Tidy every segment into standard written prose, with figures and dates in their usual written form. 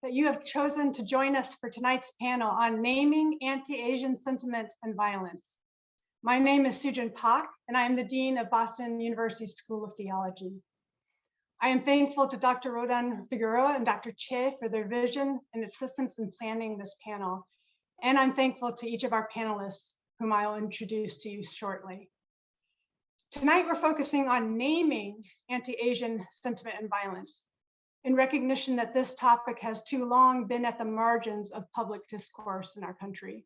that you have chosen to join us for tonight's panel on naming anti-Asian sentiment and violence. My name is Sujin Pak, and I am the Dean of Boston University School of Theology. I am thankful to Dr. Roldán-Figueroa and Dr. Che for their vision and assistance in planning this panel. And I'm thankful to each of our panelists, whom I will introduce to you shortly. Tonight, we're focusing on naming anti-Asian sentiment and violence, in recognition that this topic has too long been at the margins of public discourse in our country.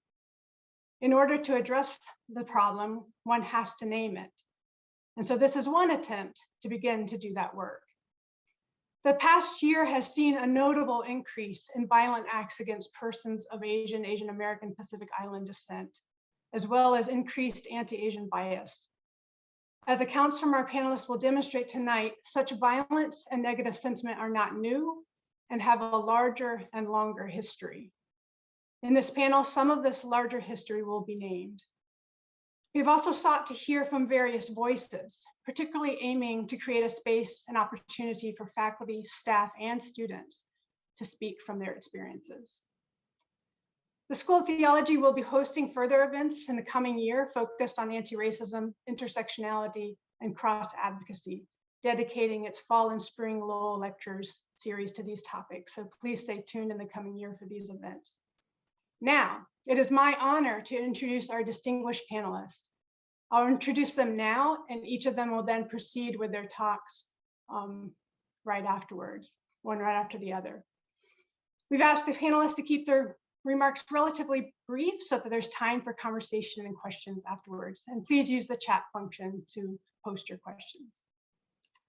In order to address the problem, one has to name it. And so this is one attempt to begin to do that work. The past year has seen a notable increase in violent acts against persons of Asian American, Pacific Island descent, as well as increased anti-Asian bias. As accounts from our panelists will demonstrate tonight, such violence and negative sentiment are not new and have a larger and longer history. In this panel, some of this larger history will be named. We've also sought to hear from various voices, particularly aiming to create a space and opportunity for faculty, staff, and students to speak from their experiences. The School of Theology will be hosting further events in the coming year focused on anti-racism, intersectionality, and cross-advocacy, dedicating its fall and spring Lowell lectures series to these topics. So please stay tuned in the coming year for these events. Now, it is my honor to introduce our distinguished panelists. I'll introduce them now, and each of them will then proceed with their talks right afterwards, one right after the other. We've asked the panelists to keep their remarks relatively brief so that there's time for conversation and questions afterwards. And please use the chat function to post your questions.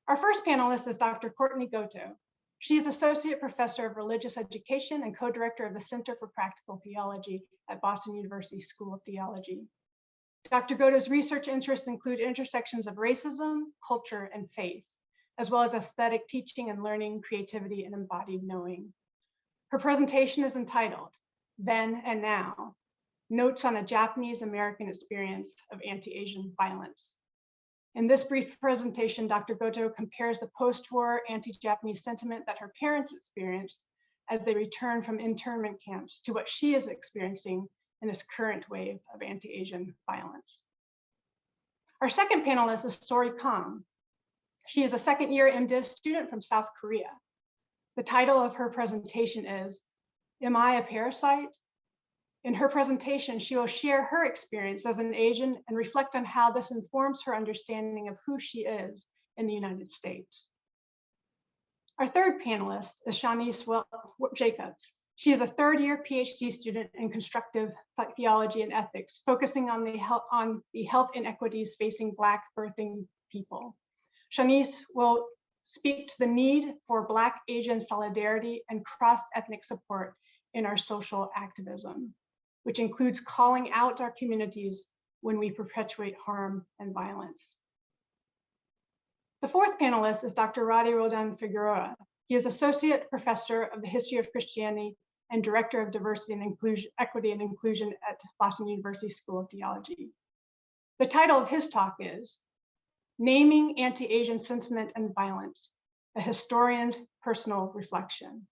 Our first panelist is Dr. Courtney Goto. She is Associate Professor of Religious Education and Co-Director of the Center for Practical Theology at Boston University School of Theology. Dr. Goto's research interests include intersections of racism, culture, and faith, as well as aesthetic teaching and learning, creativity, and embodied knowing. Her presentation is entitled, Then and Now, Notes on a Japanese American Experience of Anti-Asian Violence. In this brief presentation, Dr. Goto compares the post-war anti-Japanese sentiment that her parents experienced as they returned from internment camps to what she is experiencing in this current wave of anti-Asian violence. Our second panelist is Sori Kang. She is a second-year MDiv student from South Korea. The title of her presentation is, Am I a Parasite? In her presentation, she will share her experience as an Asian and reflect on how this informs her understanding of who she is in the United States. Our third panelist is Shawnee Jacobs. She is a third-year PhD student in constructive theology and ethics, focusing on the health inequities facing Black birthing people. Shawnee will speak to the need for Black Asian solidarity and cross-ethnic support in our social activism, which includes calling out our communities when we perpetuate harm and violence. The fourth panelist is Dr. Rady Roldán-Figueroa. He is Associate Professor of the History of Christianity and Director of Diversity and Inclusion, Equity and Inclusion at Boston University School of Theology. The title of his talk is Naming Anti-Asian Sentiment and Violence, a Historian's Personal Reflection.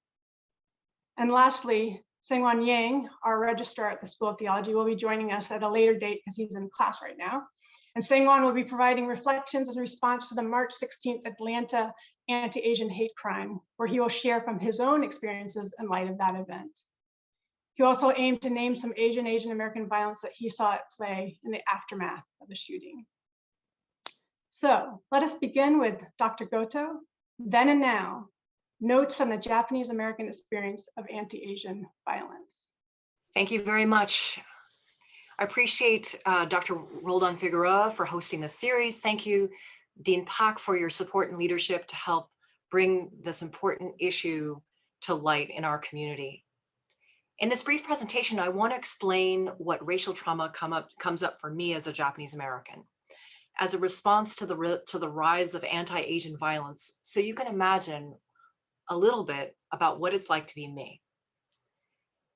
And lastly, Sangwon Yang, our registrar at the School of Theology, will be joining us at a later date because he's in class right now. And Sangwon will be providing reflections in response to the March 16th Atlanta anti-Asian hate crime, where he will share from his own experiences in light of that event. He also aimed to name some Asian American violence that he saw at play in the aftermath of the shooting. So let us begin with Dr. Goto, Then and Now, Notes on the Japanese American Experience of Anti-Asian Violence. Thank you very much. I appreciate Dr. Roldán-Figueroa for hosting this series. Thank you, Dean Pak, for your support and leadership to help bring this important issue to light in our community. In this brief presentation, I want to explain what racial trauma comes up for me as a Japanese American, as a response to the rise of anti-Asian violence, so you can imagine a little bit about what it's like to be me.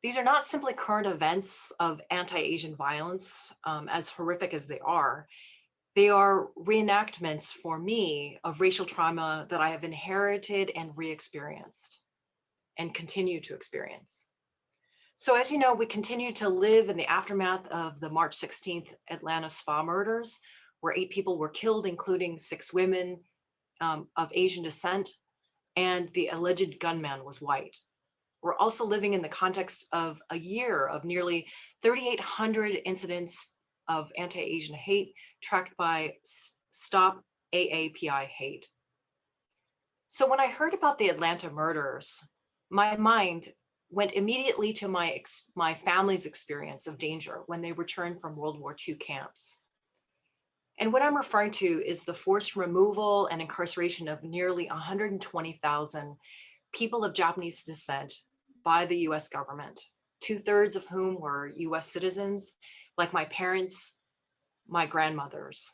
These are not simply current events of anti-Asian violence, as horrific as they are. They are reenactments for me of racial trauma that I have inherited and re-experienced. and continue to experience. So as you know, we continue to live in the aftermath of the March 16th Atlanta spa murders, where 8 people were killed, including 6 women of Asian descent, and the alleged gunman was white. We're also living in the context of a year of nearly 3,800 incidents of anti-Asian hate tracked by Stop AAPI Hate. So when I heard about the Atlanta murders, my mind went immediately to my family's experience of danger when they returned from World War II camps. And what I'm referring to is the forced removal and incarceration of nearly 120,000 people of Japanese descent by the US government, 2/3 of whom were US citizens, like my parents, my grandmothers.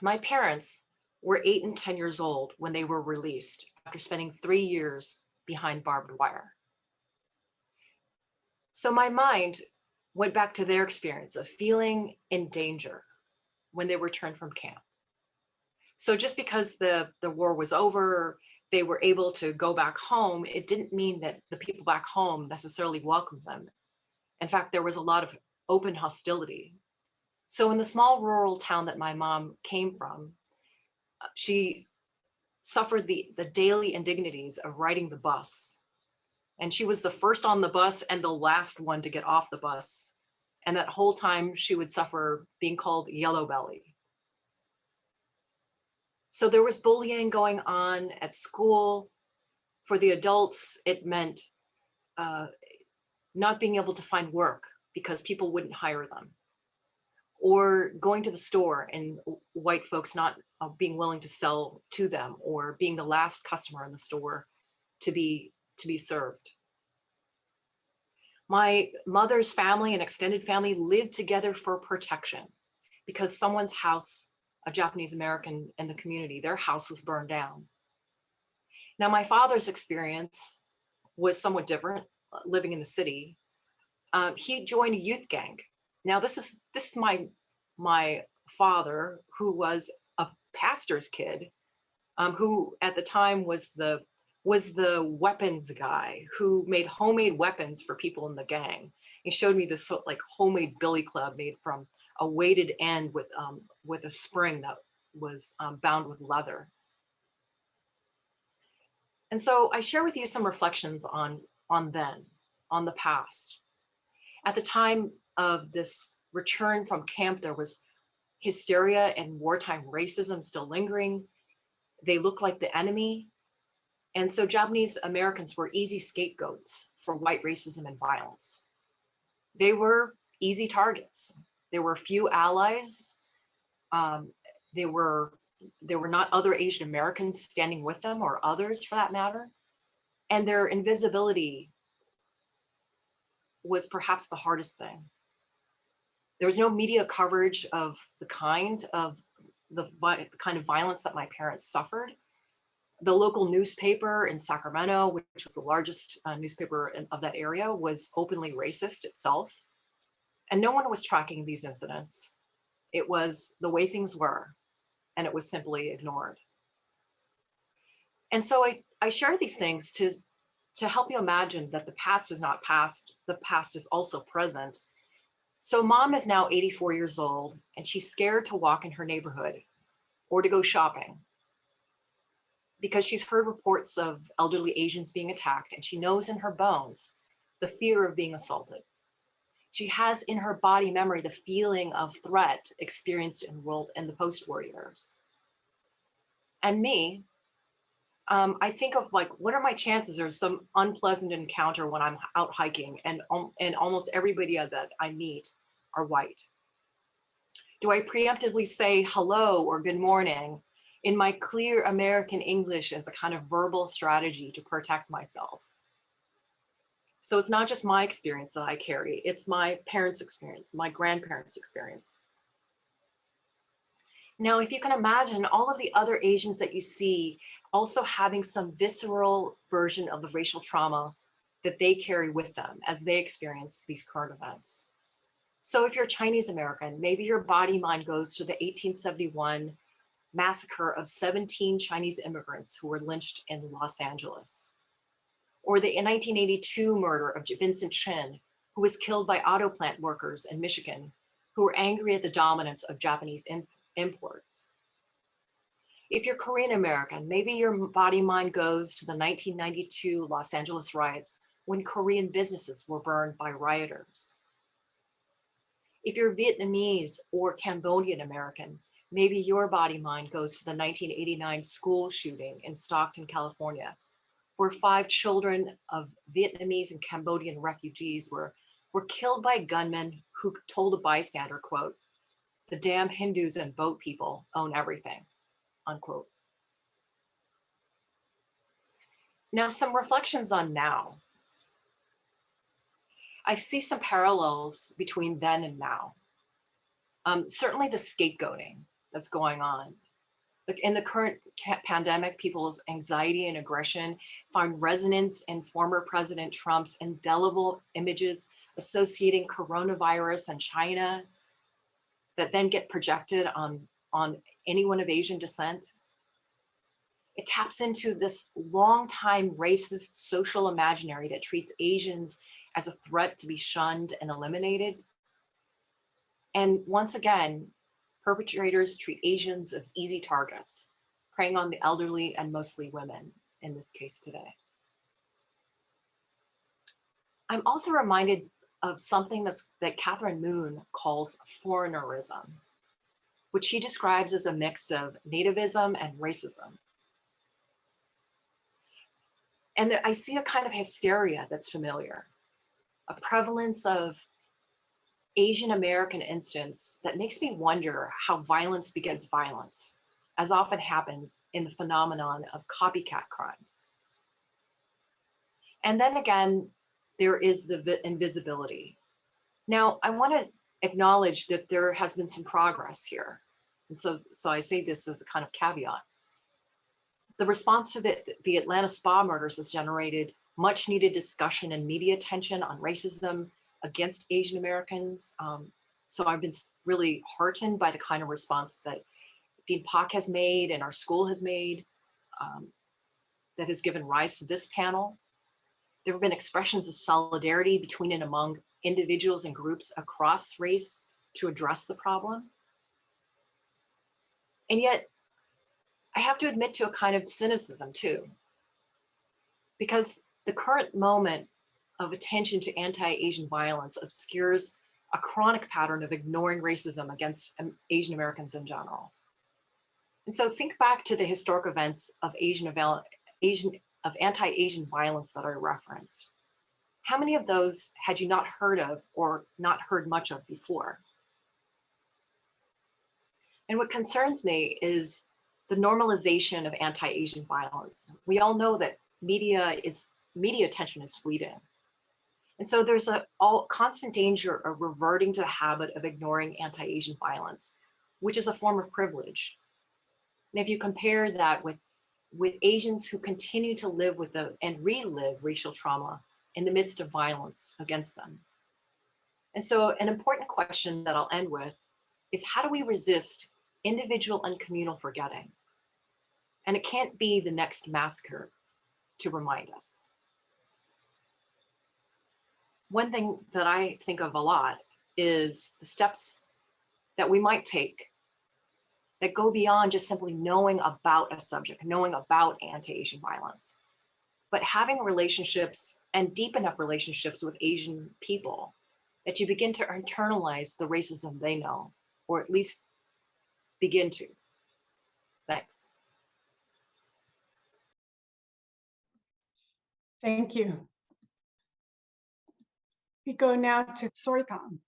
My parents were 8 and 10 years old when they were released after spending 3 years behind barbed wire. So my mind went back to their experience of feeling in danger when they returned from camp. So just because the war was over, they were able to go back home, it didn't mean that the people back home necessarily welcomed them. In fact, there was a lot of open hostility. So in the small rural town that my mom came from, she suffered the daily indignities of riding the bus. And she was the first on the bus and the last one to get off the bus. And that whole time she would suffer being called yellow belly. So there was bullying going on at school. For the adults, it meant not being able to find work because people wouldn't hire them, or going to the store and white folks not being willing to sell to them, or being the last customer in the store to be served. My mother's family and extended family lived together for protection because someone's house, a Japanese American in the community, their house was burned down. Now, my father's experience was somewhat different, living in the city. He joined a youth gang. Now, this is my father, who was a pastor's kid, who at the time was the weapons guy who made homemade weapons for people in the gang. He showed me this like homemade billy club made from a weighted end with a spring that was bound with leather. And so I share with you some reflections on the past. At the time of this return from camp, there was hysteria and wartime racism still lingering. They looked like the enemy. And so Japanese Americans were easy scapegoats for white racism and violence. They were easy targets. There were few allies. There were not other Asian Americans standing with them, or others for that matter. And their invisibility was perhaps the hardest thing. There was no media coverage of the kind of violence that my parents suffered. The local newspaper in Sacramento, which was the largest newspaper of that area, was openly racist itself. And no one was tracking these incidents. It was the way things were, and it was simply ignored. And so I share these things to help you imagine that the past is not past, the past is also present. So mom is now 84 years old, and she's scared to walk in her neighborhood or to go shopping because she's heard reports of elderly Asians being attacked, and she knows in her bones the fear of being assaulted. She has in her body memory the feeling of threat experienced in the post-war years. And me, I think of like, what are my chances there's some unpleasant encounter when I'm out hiking and almost everybody that I meet are white? Do I preemptively say hello or good morning in my clear American English as a kind of verbal strategy to protect myself? So it's not just my experience that I carry, it's my parents' experience, my grandparents' experience. Now, if you can imagine all of the other Asians that you see also having some visceral version of the racial trauma that they carry with them as they experience these current events. So if you're Chinese American, maybe your body mind goes to the 1871 massacre of 17 Chinese immigrants who were lynched in Los Angeles. or the 1982 murder of Vincent Chin, who was killed by auto plant workers in Michigan, who were angry at the dominance of Japanese imports. If you're Korean American, maybe your body-mind goes to the 1992 Los Angeles riots when Korean businesses were burned by rioters. If you're Vietnamese or Cambodian American, maybe your body-mind goes to the 1989 school shooting in Stockton, California, where 5 children of Vietnamese and Cambodian refugees were killed by gunmen who told a bystander, quote, "The damn Hindus and boat people own everything," unquote. Now, some reflections on now. I see some parallels between then and now. Certainly the scapegoating that's going on. Like in the current pandemic, people's anxiety and aggression find resonance in former President Trump's indelible images associating coronavirus and China that then get projected on anyone of Asian descent. It taps into this long-time racist social imaginary that treats Asians as a threat to be shunned and eliminated. And once again, perpetrators treat Asians as easy targets, preying on the elderly and mostly women in this case today. I'm also reminded of something that Catherine Moon calls foreignerism, which she describes as a mix of nativism and racism. And I see a kind of hysteria that's familiar, a prevalence of Asian American instance that makes me wonder how violence begets violence, as often happens in the phenomenon of copycat crimes. And then again, there is the invisibility. Now, I want to acknowledge that there has been some progress here. And so I say this as a kind of caveat. The response to the Atlanta spa murders has generated much needed discussion and media attention on racism against Asian Americans. So I've been really heartened by the kind of response that Dean Pak has made and our school has made that has given rise to this panel. There have been expressions of solidarity between and among individuals and groups across race to address the problem. And yet, I have to admit to a kind of cynicism too, because the current moment of attention to anti-Asian violence obscures a chronic pattern of ignoring racism against Asian Americans in general. And so think back to the historic events of anti-Asian violence that I referenced. How many of those had you not heard of or not heard much of before? And what concerns me is the normalization of anti-Asian violence. We all know that media attention is fleeting. And so there's a constant danger of reverting to the habit of ignoring anti-Asian violence, which is a form of privilege. And if you compare that with Asians who continue to live with and relive racial trauma in the midst of violence against them. And so an important question that I'll end with is, how do we resist individual and communal forgetting? And it can't be the next massacre to remind us. One thing that I think of a lot is the steps that we might take that go beyond just simply knowing about a subject, knowing about anti-Asian violence, but having relationships and deep enough relationships with Asian people that you begin to internalize the racism they know, or at least begin to. Thanks. Thank you. We go now to Sori Kang.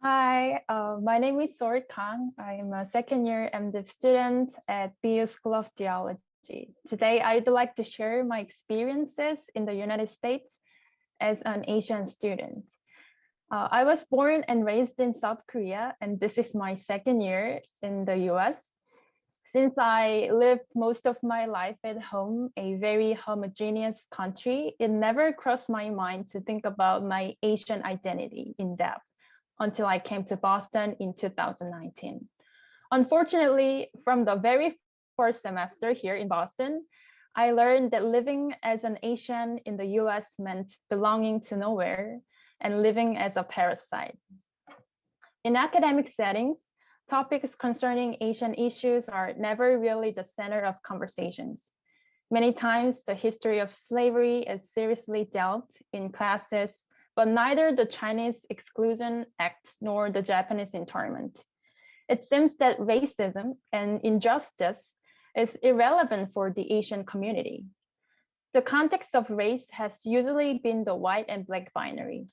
Hi, my name is Sori Kang. I am a second-year MDiv student at BU School of Theology. Today, I'd like to share my experiences in the United States as an Asian student. I was born and raised in South Korea, and this is my second year in the US. Since I lived most of my life at home, a very homogeneous country, it never crossed my mind to think about my Asian identity in depth until I came to Boston in 2019. Unfortunately, from the very first semester here in Boston, I learned that living as an Asian in the US meant belonging to nowhere and living as a parasite. In academic settings, topics concerning Asian issues are never really the center of conversations. Many times, the history of slavery is seriously dealt in classes, but neither the Chinese Exclusion Act nor the Japanese internment. It seems that racism and injustice is irrelevant for the Asian community. The context of race has usually been the white and black binary.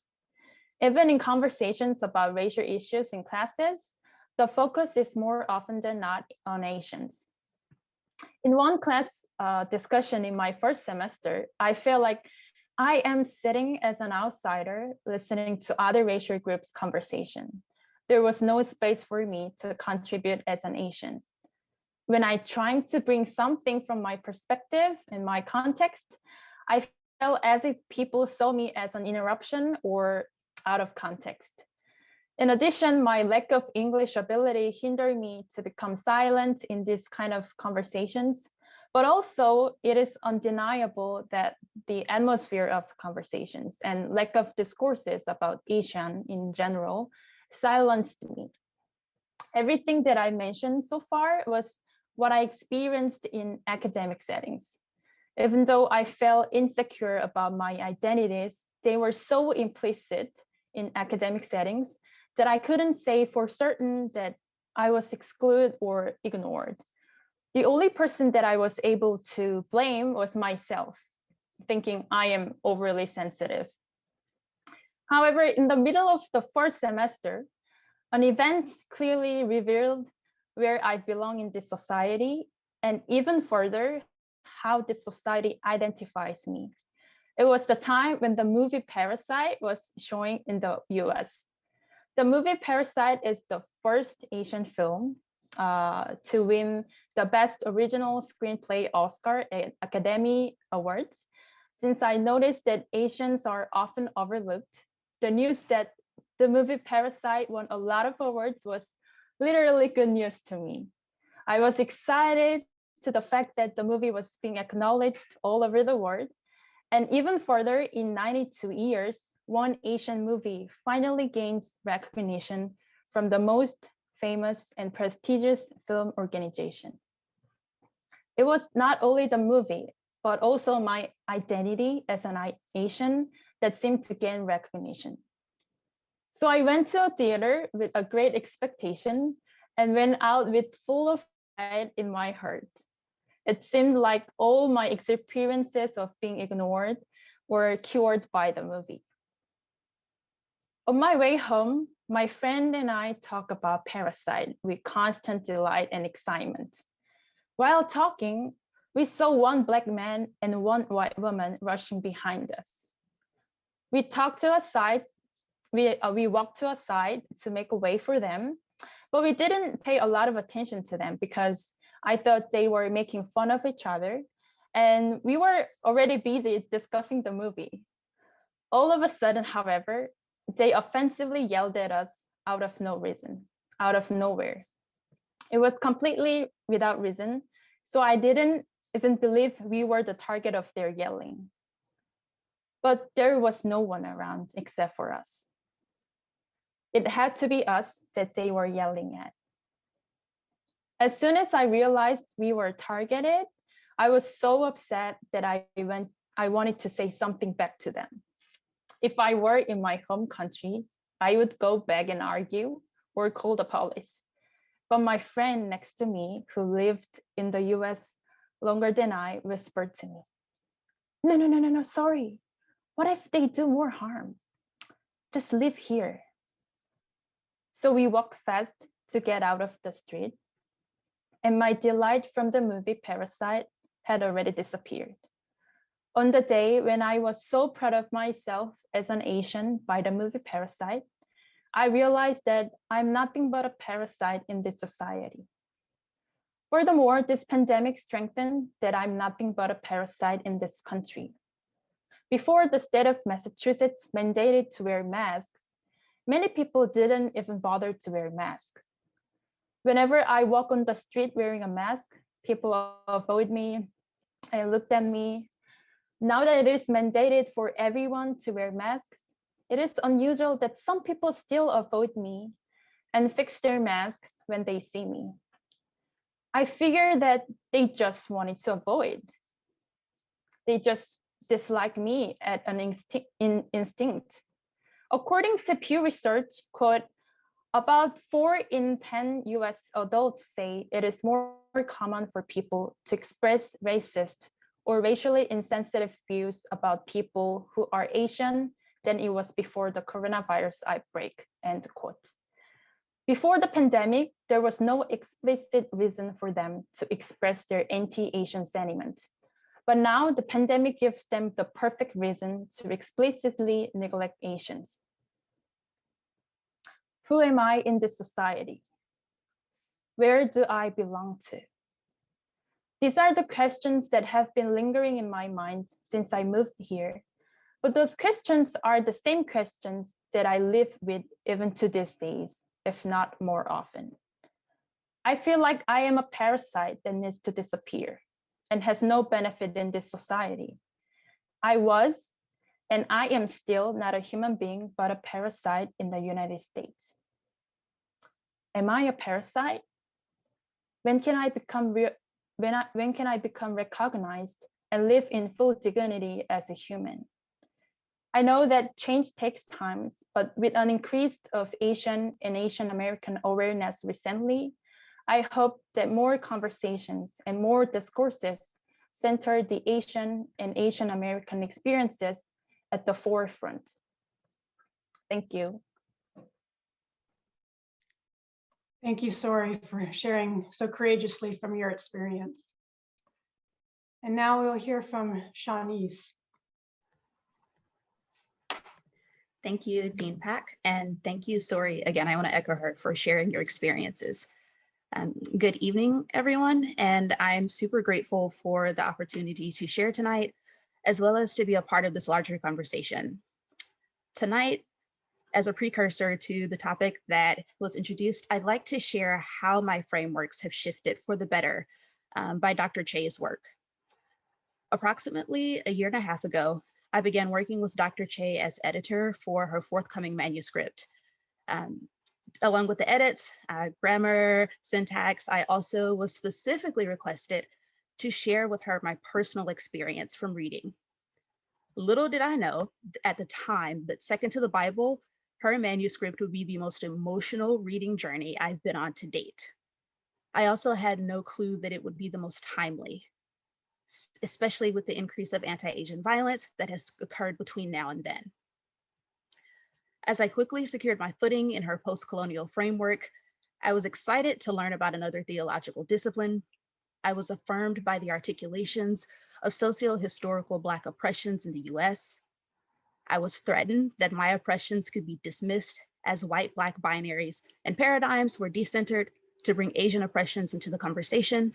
Even in conversations about racial issues in classes, the focus is more often than not on Asians. In one class discussion in my first semester, I feel like I am sitting as an outsider listening to other racial groups' conversation. There was no space for me to contribute as an Asian. When I tried to bring something from my perspective and my context, I felt as if people saw me as an interruption or out of context. In addition, my lack of English ability hindered me to become silent in these kind of conversations, but also it is undeniable that the atmosphere of conversations and lack of discourses about Asian in general silenced me. Everything that I mentioned so far was what I experienced in academic settings. Even though I felt insecure about my identities, they were so implicit in academic settings that I couldn't say for certain that I was excluded or ignored. The only person that I was able to blame was myself, thinking I am overly sensitive. However, in the middle of the first semester, an event clearly revealed where I belong in this society, and even further, how this society identifies me. It was the time when the movie Parasite was showing in the US. The movie Parasite is the first Asian film to win the Best Original Screenplay Oscar at Academy Awards. Since I noticed that Asians are often overlooked, the news that the movie Parasite won a lot of awards was literally good news to me. I was excited to the fact that the movie was being acknowledged all over the world. And even further, in 92 years, one Asian movie finally gains recognition from the most famous and prestigious film organization. It was not only the movie, but also my identity as an Asian that seemed to gain recognition. So I went to a theater with a great expectation and went out with full of pride in my heart. It seemed like all my experiences of being ignored were cured by the movie. On my way home, my friend and I talk about Parasite with constant delight and excitement. While talking, we saw one black man and one white woman rushing behind us. We walked to a side to make a way for them, but we didn't pay a lot of attention to them because I thought they were making fun of each other, and we were already busy discussing the movie. All of a sudden, however, they offensively yelled at us out of no reason, out of nowhere. It was completely without reason, so I didn't even believe we were the target of their yelling. But there was no one around except for us. It had to be us that they were yelling at. As soon as I realized we were targeted, I was so upset that I wanted to say something back to them. If I were in my home country, I would go back and argue or call the police. But my friend next to me, who lived in the US longer than I, whispered to me, No, sorry. What if they do more harm? Just live here. So we walked fast to get out of the street, and my delight from the movie Parasite had already disappeared. On the day when I was so proud of myself as an Asian by the movie Parasite, I realized that I'm nothing but a parasite in this society. Furthermore, this pandemic strengthened that I'm nothing but a parasite in this country. Before the state of Massachusetts mandated to wear masks, many people didn't even bother to wear masks. Whenever I walk on the street wearing a mask, people avoid me, and looked at me. Now that it is mandated for everyone to wear masks, it is unusual that some people still avoid me and fix their masks when they see me. I figure that they just wanted to avoid. They just dislike me at an instinct. According to Pew Research, quote, about 4 in 10 US adults say it is more common for people to express racist or racially insensitive views about people who are Asian than it was before the coronavirus outbreak, end quote. Before the pandemic, there was no explicit reason for them to express their anti-Asian sentiment. But now the pandemic gives them the perfect reason to explicitly neglect Asians. Who am I in this society? Where do I belong to? These are the questions that have been lingering in my mind since I moved here. But those questions are the same questions that I live with even to these days, if not more often. I feel like I am a parasite that needs to disappear and has no benefit in this society. I was, and I am still not a human being, but a parasite in the United States. Am I a parasite? When can I become recognized and live in full dignity as a human? I know that change takes time, but with an increase of Asian and Asian American awareness recently, I hope that more conversations and more discourses center the Asian and Asian American experiences at the forefront. Thank you. Thank you, Sori, for sharing so courageously from your experience. And now we'll hear from Shaunesse. Thank you, Dean Pak, and thank you, Sori. Again, I want to echo her for sharing your experiences. Good evening, everyone, and I'm super grateful for the opportunity to share tonight, as well as to be a part of this larger conversation. Tonight, as a precursor to the topic that was introduced, I'd like to share how my frameworks have shifted for the better by Dr. Che's work. Approximately a year and a half ago, I began working with Dr. Che as editor for her forthcoming manuscript. Along with the edits, grammar, syntax, I also was specifically requested to share with her my personal experience from reading. Little did I know at the time that second to the Bible, her manuscript would be the most emotional reading journey I've been on to date. I also had no clue that it would be the most timely, especially with the increase of anti-Asian violence that has occurred between now and then. As I quickly secured my footing in her post-colonial framework, I was excited to learn about another theological discipline. I was affirmed by the articulations of socio-historical Black oppressions in the US. I was threatened that my oppressions could be dismissed as white-Black binaries and paradigms were decentered to bring Asian oppressions into the conversation.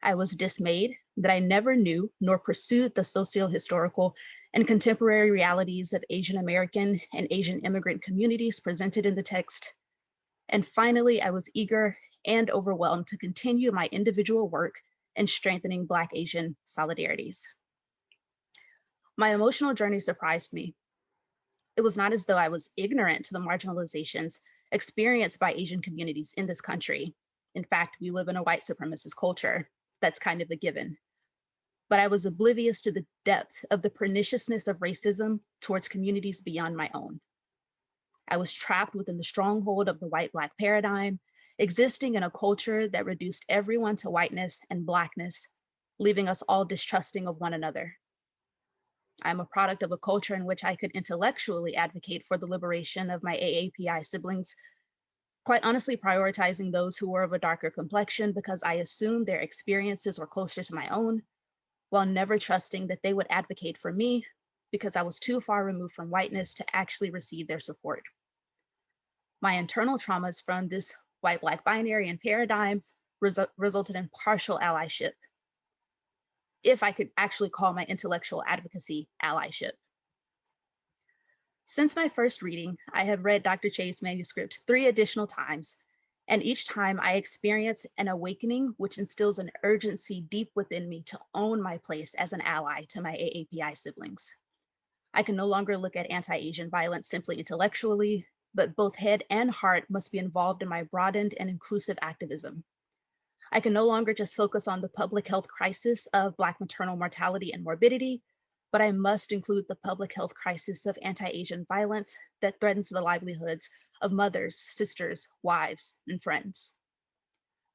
I was dismayed that I never knew nor pursued the socio-historical and contemporary realities of Asian American and Asian immigrant communities presented in the text. And finally, I was eager and overwhelmed to continue my individual work in strengthening Black Asian solidarities. My emotional journey surprised me. It was not as though I was ignorant to the marginalizations experienced by Asian communities in this country. In fact, we live in a white supremacist culture. That's kind of a given. But I was oblivious to the depth of the perniciousness of racism towards communities beyond my own. I was trapped within the stronghold of the white-Black paradigm, existing in a culture that reduced everyone to whiteness and Blackness, leaving us all distrusting of one another. I'm a product of a culture in which I could intellectually advocate for the liberation of my AAPI siblings, quite honestly prioritizing those who were of a darker complexion because I assumed their experiences were closer to my own, while never trusting that they would advocate for me because I was too far removed from whiteness to actually receive their support. My internal traumas from this white-Black binary and paradigm resulted in partial allyship, if I could actually call my intellectual advocacy allyship. Since my first reading, I have read Dr. Che's manuscript 3 additional times, And each time I experience an awakening, which instills an urgency deep within me to own my place as an ally to my AAPI siblings. I can no longer look at anti-Asian violence simply intellectually, but both head and heart must be involved in my broadened and inclusive activism. I can no longer just focus on the public health crisis of Black maternal mortality and morbidity, but I must include the public health crisis of anti-Asian violence that threatens the livelihoods of mothers, sisters, wives, and friends.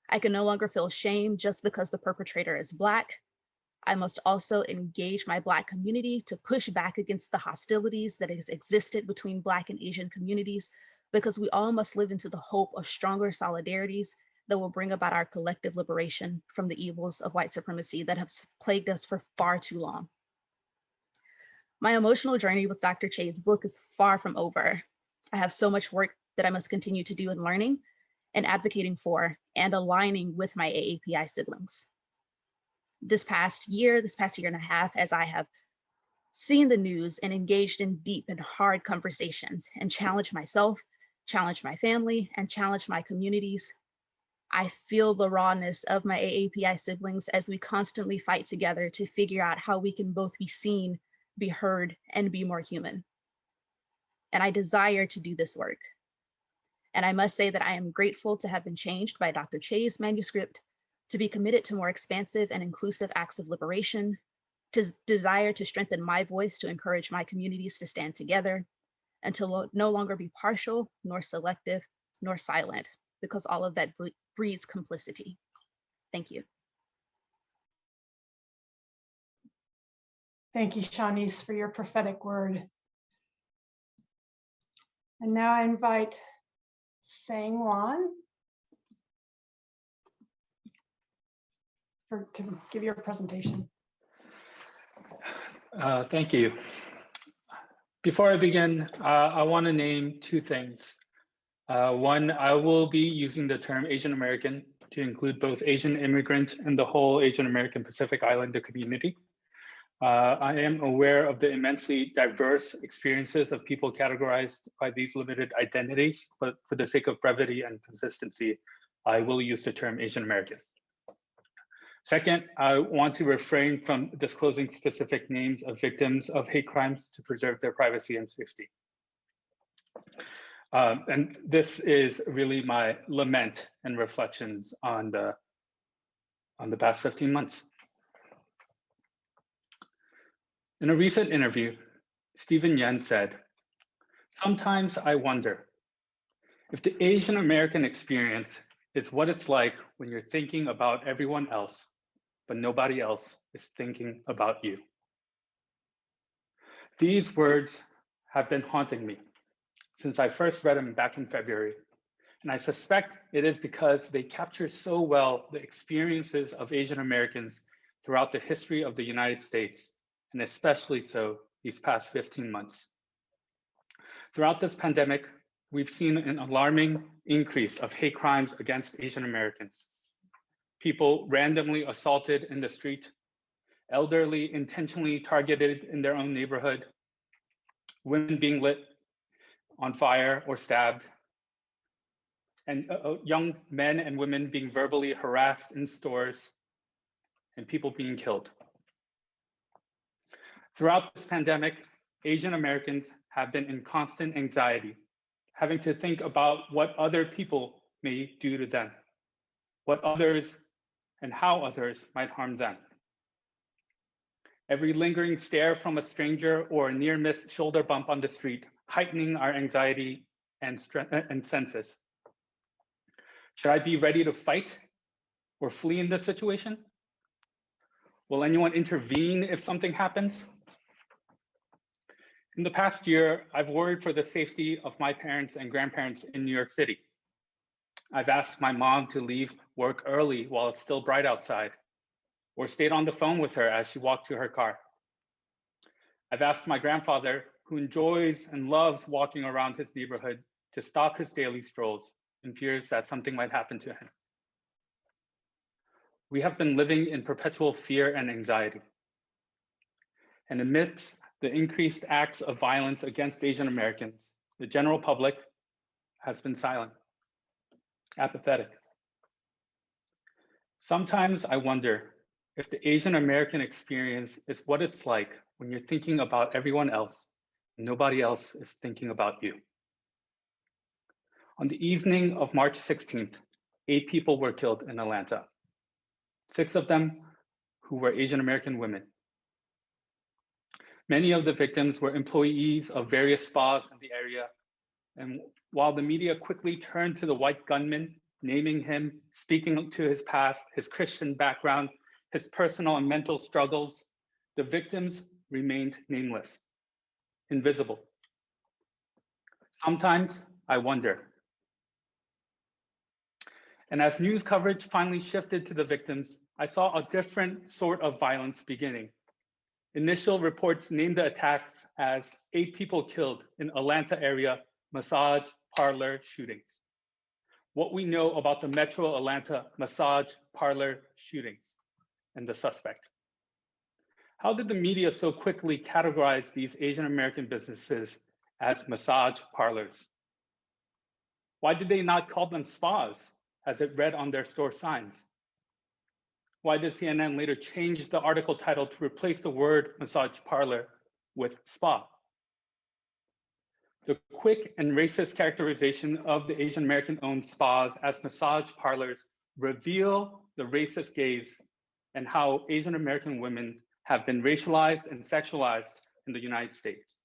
I can no longer feel shame just because the perpetrator is Black. I must also engage my Black community to push back against the hostilities that have existed between Black and Asian communities, because we all must live into the hope of stronger solidarities that will bring about our collective liberation from the evils of white supremacy that have plagued us for far too long. My emotional journey with Dr. Che's book is far from over. I have so much work that I must continue to do in learning and advocating for and aligning with my AAPI siblings. This past year and a half, as I have seen the news and engaged in deep and hard conversations and challenged myself, challenged my family, and challenged my communities, I feel the rawness of my AAPI siblings as we constantly fight together to figure out how we can both be seen, be heard, and be more human. And I desire to do this work. And I must say that I am grateful to have been changed by Dr. Che's manuscript, to be committed to more expansive and inclusive acts of liberation, to desire to strengthen my voice to encourage my communities to stand together, and to no longer be partial, nor selective, nor silent, because all of that breeds complicity. Thank you. Thank you, Shawnesse, for your prophetic word. And now I invite Sangwon to give your presentation. Thank you. Before I begin, I want to name two things. One, I will be using the term Asian American to include both Asian immigrant and the whole Asian American Pacific Islander community. I am aware of the immensely diverse experiences of people categorized by these limited identities, but for the sake of brevity and consistency, I will use the term Asian American. Second, I want to refrain from disclosing specific names of victims of hate crimes to preserve their privacy and safety. And this is really my lament and reflections on the past 15 months. In a recent interview, Stephen Yen said, "Sometimes I wonder if the Asian American experience is what it's like when you're thinking about everyone else, but nobody else is thinking about you." These words have been haunting me since I first read them back in February. And I suspect it is because they capture so well the experiences of Asian Americans throughout the history of the United States, and especially so these past 15 months. Throughout this pandemic, we've seen an alarming increase of hate crimes against Asian Americans. People randomly assaulted in the street, elderly intentionally targeted in their own neighborhood, women being lit on fire or stabbed, and young men and women being verbally harassed in stores, and people being killed. Throughout this pandemic, Asian Americans have been in constant anxiety, having to think about what other people may do to them, what others and how others might harm them. Every lingering stare from a stranger or a near-miss shoulder bump on the street, heightening our anxiety and senses. Should I be ready to fight or flee in this situation? Will anyone intervene if something happens? In the past year, I've worried for the safety of my parents and grandparents in New York City. I've asked my mom to leave work early while it's still bright outside, or stayed on the phone with her as she walked to her car. I've asked my grandfather, who enjoys and loves walking around his neighborhood, to stop his daily strolls in fears that something might happen to him. We have been living in perpetual fear and anxiety. And amidst the increased acts of violence against Asian Americans, the general public has been silent. apathetic. Sometimes I wonder if the Asian American experience is what it's like when you're thinking about everyone else and nobody else is thinking about you. On the evening of March 16th, 8 people were killed in Atlanta, 6 of them who were Asian American women. Many of the victims were employees of various spas in the area, and while the media quickly turned to the white gunman, naming him, speaking to his past, his Christian background, his personal and mental struggles, the victims remained nameless, invisible. Sometimes I wonder. And as news coverage finally shifted to the victims, I saw a different sort of violence beginning. Initial reports named the attacks as 8 people killed in Atlanta area massage parlor shootings. What we know about the Metro Atlanta massage parlor shootings and the suspect. How did the media so quickly categorize these Asian American businesses as massage parlors? Why did they not call them spas as it read on their store signs? Why did CNN later change the article title to replace the word massage parlor with spa? The quick and racist characterization of the Asian American owned spas as massage parlors reveal the racist gaze and how Asian American women have been racialized and sexualized in the United States.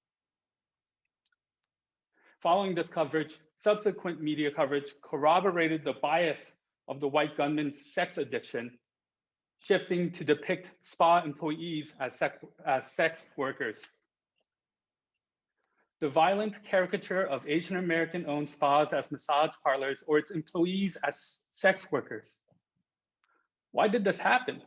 Following this coverage, subsequent media coverage corroborated the bias of the white gunman's sex addiction, shifting to depict spa employees as sex workers. The violent caricature of Asian American owned spas as massage parlors or its employees as sex workers. Why did this happen?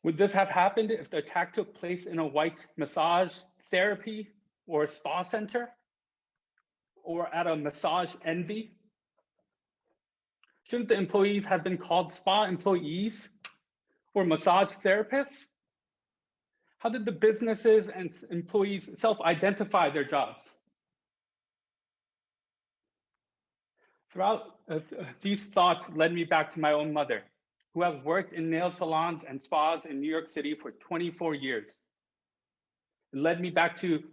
Would this have happened if the attack took place in a white massage therapy or a spa center or at a massage envy? Shouldn't the employees have been called spa employees or massage therapists? How did the businesses and employees self-identify their jobs? Throughout these thoughts led me back to my own mother, who has worked in nail salons and spas in New York City for 24 years. It led me back to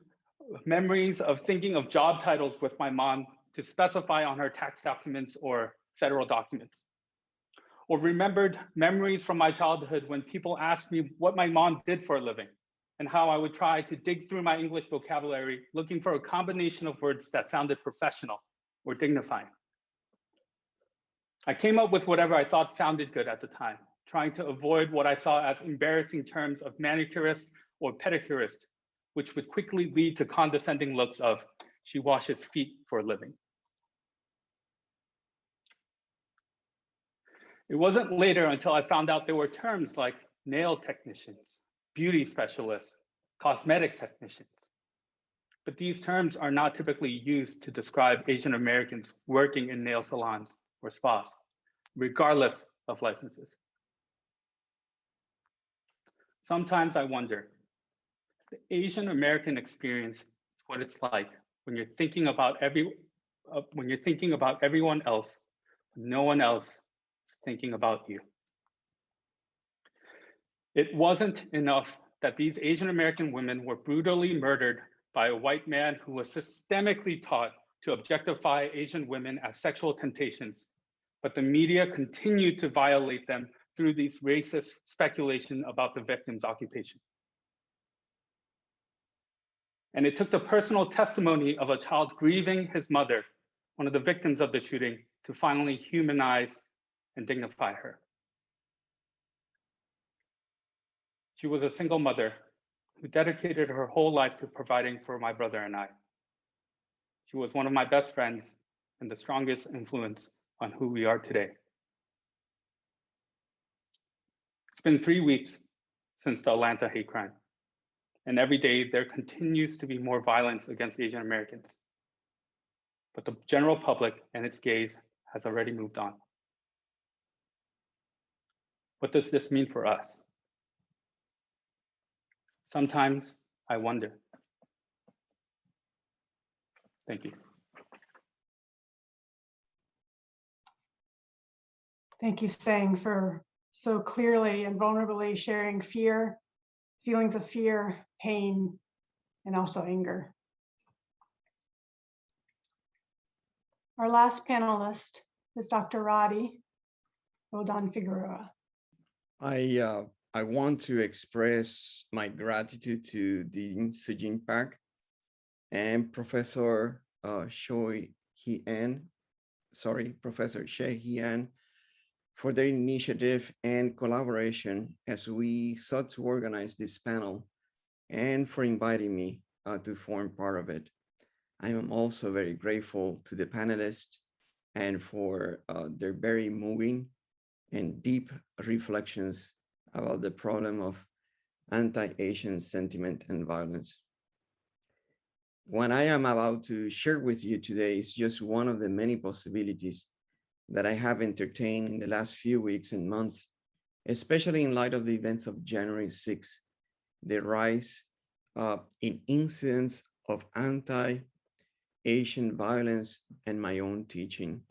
memories of thinking of job titles with my mom to specify on her tax documents or federal documents. Or remembered memories from my childhood when people asked me what my mom did for a living and how I would try to dig through my English vocabulary looking for a combination of words that sounded professional or dignifying. I came up with whatever I thought sounded good at the time, trying to avoid what I saw as embarrassing terms of manicurist or pedicurist, which would quickly lead to condescending looks of, she washes feet for a living. It wasn't later until I found out there were terms like nail technicians, beauty specialists, cosmetic technicians. But these terms are not typically used to describe Asian Americans working in nail salons or spas, regardless of licenses. Sometimes I wonder, the Asian American experience is what it's like when you're thinking about everyone else, no one else is thinking about you. It wasn't enough that these Asian American women were brutally murdered by a white man who was systemically taught to objectify Asian women as sexual temptations, but the media continued to violate them through these racist speculation about the victim's occupation. And it took the personal testimony of a child grieving his mother, one of the victims of the shooting, to finally humanize and dignify her. She was a single mother who dedicated her whole life to providing for my brother and I. She was one of my best friends and the strongest influence on who we are today. It's been 3 weeks since the Atlanta hate crime, and every day there continues to be more violence against Asian Americans. But the general public and its gaze has already moved on. What does this mean for us? Sometimes I wonder. Thank you. Thank you, Sang, for so clearly and vulnerably sharing fear, feelings of fear, pain, and also anger. Our last panelist is Dr. Rady, Roldán-Figueroa. I want to express my gratitude to Dean Sujin Pak and Professor Professor Shea Hien for their initiative and collaboration as we sought to organize this panel, and for inviting me to form part of it. I am also very grateful to the panelists and for their very moving and deep reflections about the problem of anti-Asian sentiment and violence. What I am about to share with you today is just one of the many possibilities that I have entertained in the last few weeks and months, especially in light of the events of January 6th, the rise in incidents of anti-Asian violence and my own teaching.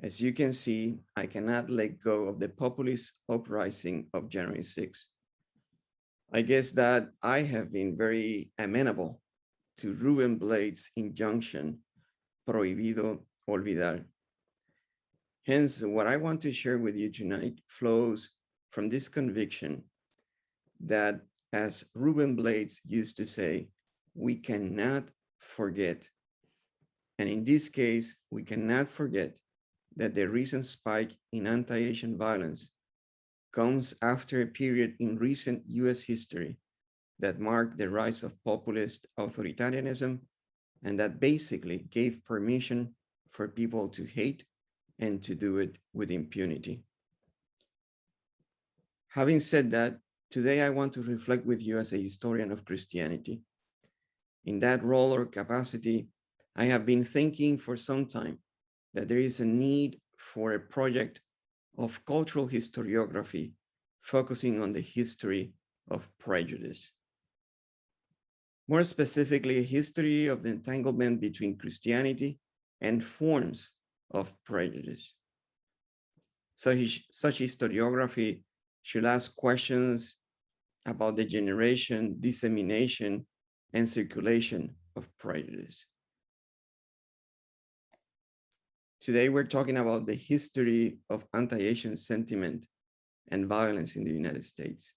As you can see, I cannot let go of the populist uprising of January 6th. I guess that I have been very amenable to Ruben Blade's injunction, prohibido olvidar. Hence, what I want to share with you tonight flows from this conviction that, as Ruben Blades used to say, we cannot forget. And in this case, we cannot forget that the recent spike in anti-Asian violence comes after a period in recent US history that marked the rise of populist authoritarianism and that basically gave permission for people to hate and to do it with impunity. Having said that, today I want to reflect with you as a historian of Christianity. In that role or capacity, I have been thinking for some time that there is a need for a project of cultural historiography focusing on the history of prejudice. More specifically, a history of the entanglement between Christianity and forms of prejudice. Such historiography should ask questions about the generation, dissemination, and circulation of prejudice. Today, we're talking about the history of anti-Asian sentiment and violence in the United States.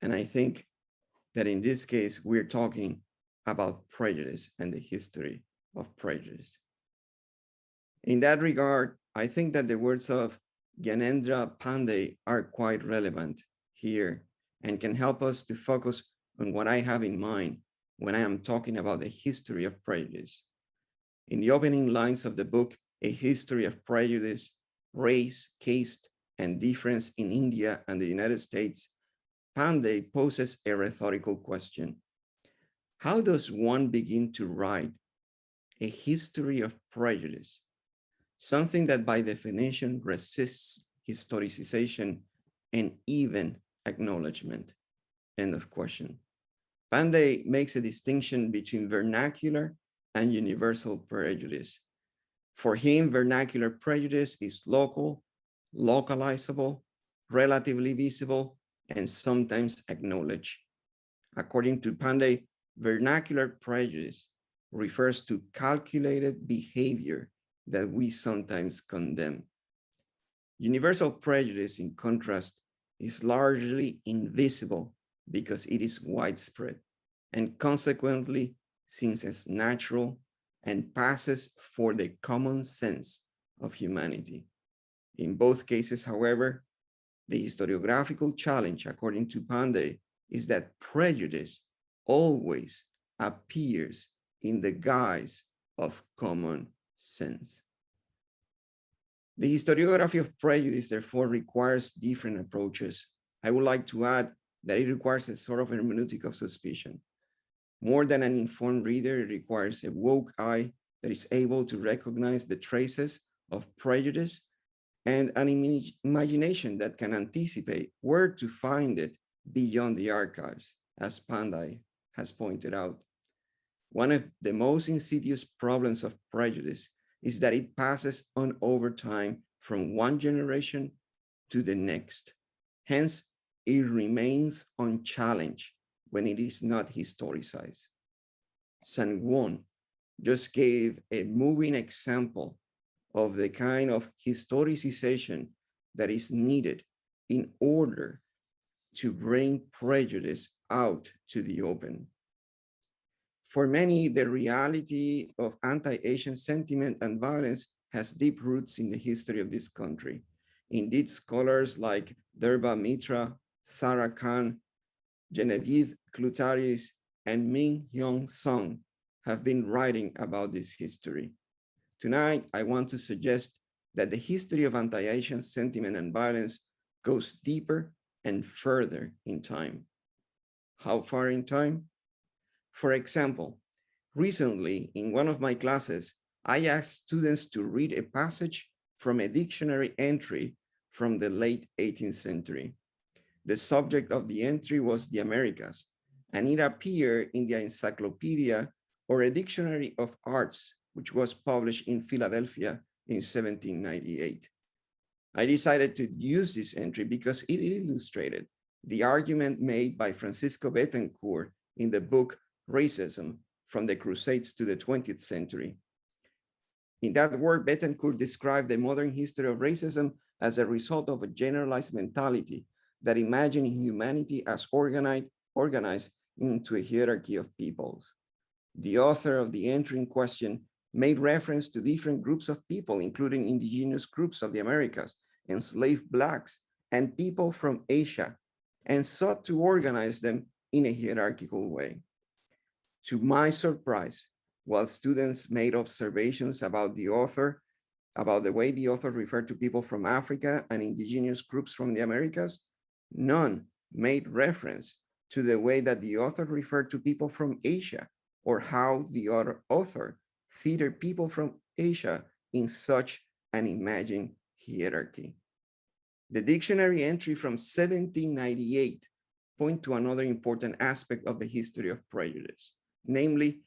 And I think that in this case, we're talking about prejudice and the history of prejudice. In that regard, I think that the words of Gyanendra Pandey are quite relevant here and can help us to focus on what I have in mind when I am talking about the history of prejudice. In the opening lines of the book, A History of Prejudice, Race, Caste, and Difference in India and the United States, Pandey poses a rhetorical question. How does one begin to write a history of prejudice, something that by definition resists historicization and even acknowledgement? End of question. Pandey makes a distinction between vernacular and universal prejudice. For him, vernacular prejudice is local, localizable, relatively visible, and sometimes acknowledged. According to Pandey, vernacular prejudice refers to calculated behavior that we sometimes condemn. Universal prejudice, in contrast, is largely invisible because it is widespread and consequently seen as natural and passes for the common sense of humanity. In both cases, however, the historiographical challenge, according to Pandey, is that prejudice always appears in the guise of common sense. The historiography of prejudice, therefore, requires different approaches. I would like to add that it requires a sort of hermeneutic of suspicion. More than an informed reader, it requires a woke eye that is able to recognize the traces of prejudice and an imagination that can anticipate where to find it beyond the archives, as Pandey has pointed out. One of the most insidious problems of prejudice is that it passes on over time from one generation to the next. Hence, it remains unchallenged when it is not historicized. Sangwon just gave a moving example of the kind of historicization that is needed in order to bring prejudice out to the open. For many, the reality of anti-Asian sentiment and violence has deep roots in the history of this country. Indeed, scholars like Durba Mitra, Sarah Khan, Genevieve Clutaris, and Min Hyung Song have been writing about this history. Tonight, I want to suggest that the history of anti-Asian sentiment and violence goes deeper and further in time. How far in time? For example, recently in one of my classes, I asked students to read a passage from a dictionary entry from the late 18th century. The subject of the entry was the Americas, and it appeared in the Encyclopedia or a Dictionary of Arts, which was published in Philadelphia in 1798. I decided to use this entry because it illustrated the argument made by Francisco Betancourt in the book Racism, from the Crusades to the 20th Century. In that work, Betancourt described the modern history of racism as a result of a generalized mentality that imagined humanity as organized into a hierarchy of peoples. The author of the entry in question made reference to different groups of people, including indigenous groups of the Americas, enslaved Blacks, and people from Asia, and sought to organize them in a hierarchical way. To my surprise, while students made observations about the way the author referred to people from Africa and indigenous groups from the Americas, none made reference to the way that the author referred to people from Asia, or how the other author fitted people from Asia in such an imagined hierarchy. The dictionary entry from 1798 points to another important aspect of the history of prejudice. Namely,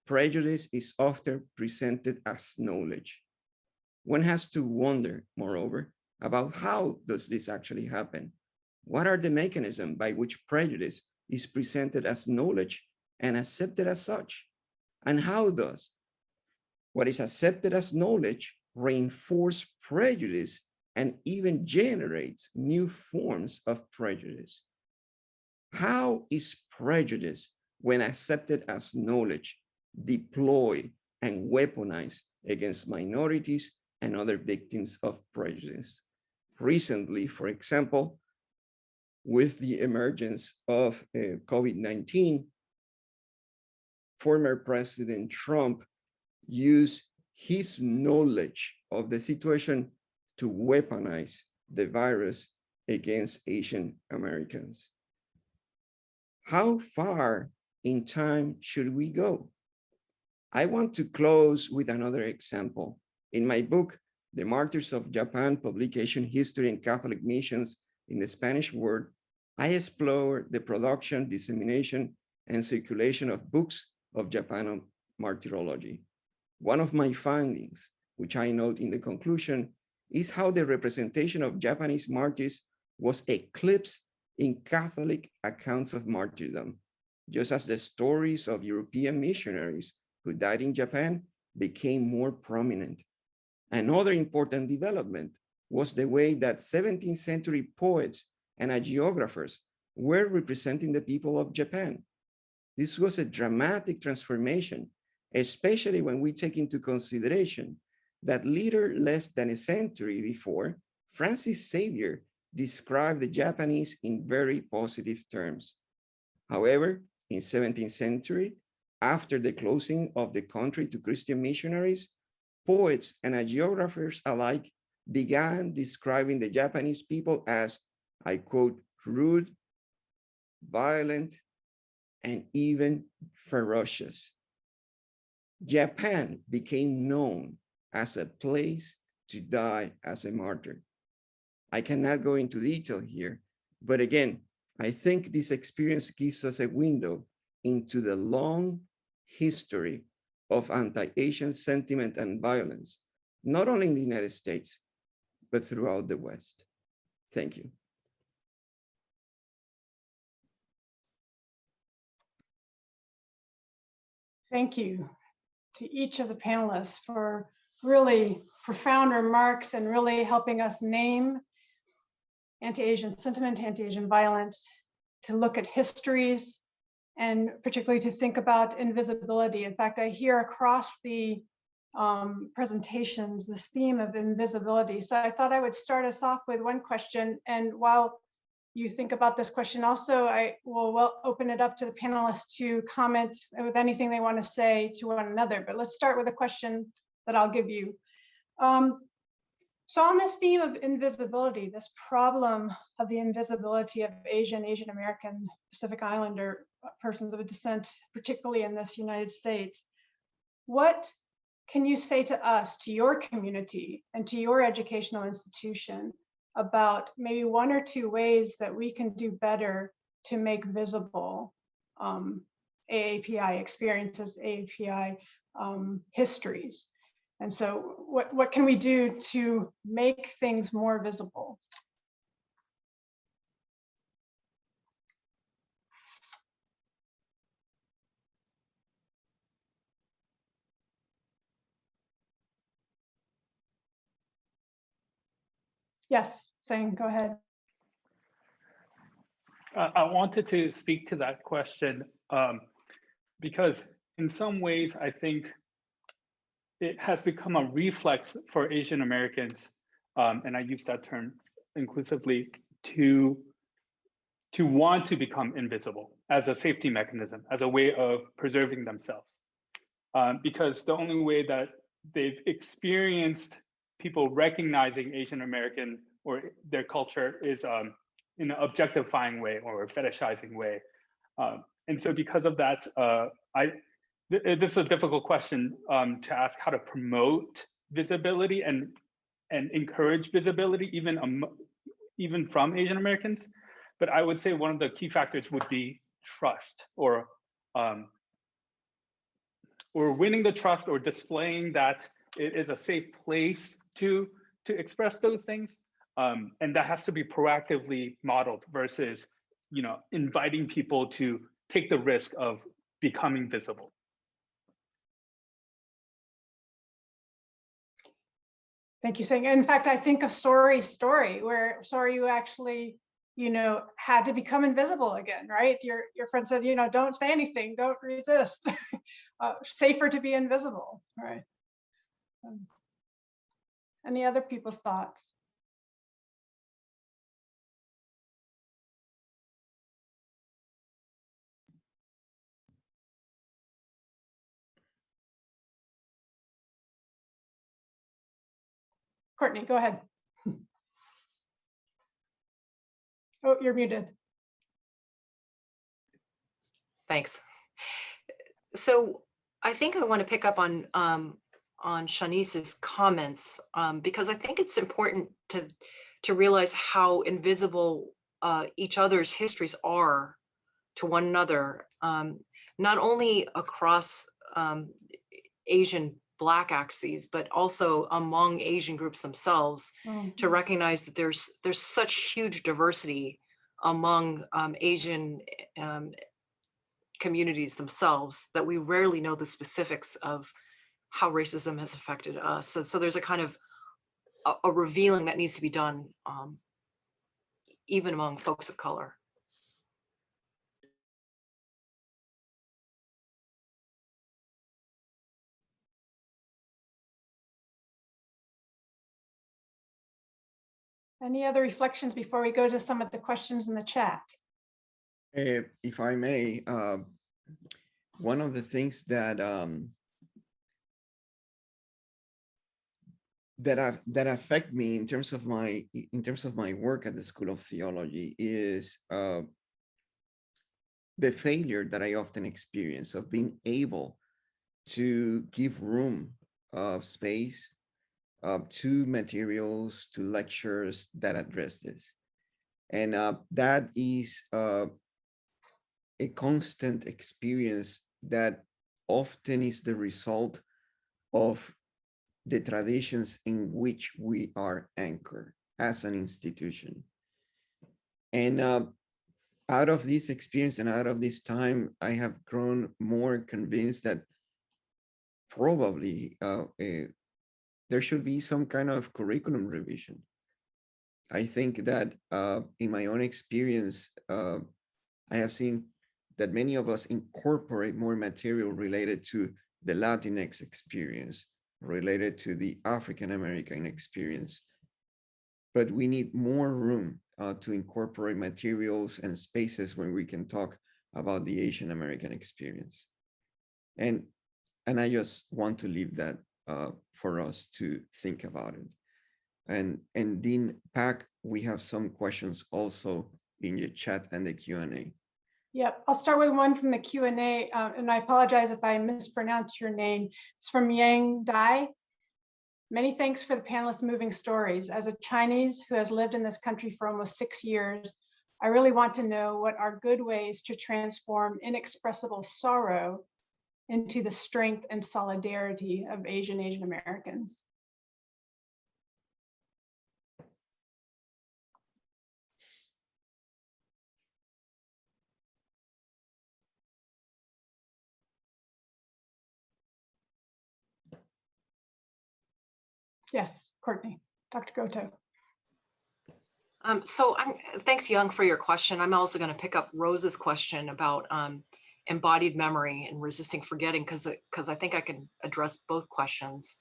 prejudice is often presented as knowledge. One has to wonder, moreover, about how does this actually happen? What are the mechanisms by which prejudice is presented as knowledge and accepted as such? And how does what is accepted as knowledge reinforce prejudice and even generates new forms of prejudice? How is prejudice, when accepted as knowledge, deployed and weaponized against minorities and other victims of prejudice? Recently, for example, with the emergence of COVID-19, former President Trump used his knowledge of the situation to weaponize the virus against Asian Americans. How far in time should we go? I want to close with another example. In my book, The Martyrs of Japan, Publication History and Catholic Missions in the Spanish World, I explore the production, dissemination, and circulation of books of Japan martyrology. One of my findings, which I note in the conclusion, is how the representation of Japanese martyrs was eclipsed in Catholic accounts of martyrdom, just as the stories of European missionaries who died in Japan became more prominent. Another important development was the way that 17th century poets and hagiographers were representing the people of Japan. This was a dramatic transformation, especially when we take into consideration that little less than a century before, Francis Xavier described the Japanese in very positive terms. However, in 17th century, after the closing of the country to Christian missionaries, poets and hagiographers alike began describing the Japanese people as, I quote, rude, violent, and even ferocious. Japan became known as a place to die as a martyr. I cannot go into detail here, but again, I think this experience gives us a window into the long history of anti-Asian sentiment and violence, not only in the United States, but throughout the West. Thank you. Thank you to each of the panelists for really profound remarks and really helping us name anti-Asian sentiment, anti-Asian violence, to look at histories, and particularly to think about invisibility. In fact, I hear across the presentations this theme of invisibility. So I thought I would start us off with one question. And while you think about this question, also I will open it up to the panelists to comment with anything they want to say to one another. But let's start with a question that I'll give you. So on this theme of invisibility, this problem of the invisibility of Asian American, Pacific Islander persons of descent, particularly in this United States, what can you say to us, to your community, and to your educational institution about maybe one or two ways that we can do better to make visible AAPI experiences, AAPI histories? And so what can we do to make things more visible? Yes, Sang, go ahead. I wanted to speak to that question because in some ways, I think it has become a reflex for Asian Americans, and I use that term inclusively, to want to become invisible as a safety mechanism, as a way of preserving themselves. Because the only way that they've experienced people recognizing Asian American or their culture is in an objectifying way or a fetishizing way. And so because of that, this is a difficult question to ask, how to promote visibility and encourage visibility even from Asian Americans. But I would say one of the key factors would be trust, or winning the trust, or displaying that it is a safe place to express those things. And that has to be proactively modeled versus, inviting people to take the risk of becoming visible. Thank you, Sang. In fact, I think of Sori's story, where Sori, you actually, had to become invisible again, right? Your friend said, don't say anything, don't resist. Safer to be invisible, right? Any other people's thoughts? Courtney, go ahead. Oh, you're muted. Thanks. So I think I want to pick up on Shaunesse's comments because I think it's important to realize how invisible each other's histories are to one another, not only across Asian Black axes, but also among Asian groups themselves, to recognize that there's such huge diversity among Asian communities themselves that we rarely know the specifics of how racism has affected us. So there's a kind of a revealing that needs to be done even among folks of color. Any other reflections before we go to some of the questions in the chat? If I may, one of the things that that affect me in terms of my work at the School of Theology is the failure that I often experience of being able to give room of space to materials, to lectures that address this. And that is a constant experience that often is the result of the traditions in which we are anchored as an institution. And out of this experience and out of this time, I have grown more convinced that probably there should be some kind of curriculum revision. I think that in my own experience, I have seen that many of us incorporate more material related to the Latinx experience, related to the African American experience. But we need more room to incorporate materials and spaces where we can talk about the Asian American experience. And I just want to leave that for us to think about it. And Dean Pak, we have some questions also in your chat and the Q&A. Yeah, I'll start with one from the Q&A, and I apologize if I mispronounce your name. It's from Yang Dai. Many thanks for the panelists' moving stories. As a Chinese who has lived in this country for almost 6 years, I really want to know what are good ways to transform inexpressible sorrow into the strength and solidarity of Asian Americans. Yes, Courtney, Dr. Goto. Thanks, Young, for your question. I'm also going to pick up Rose's question about embodied memory and resisting forgetting, because I think I can address both questions.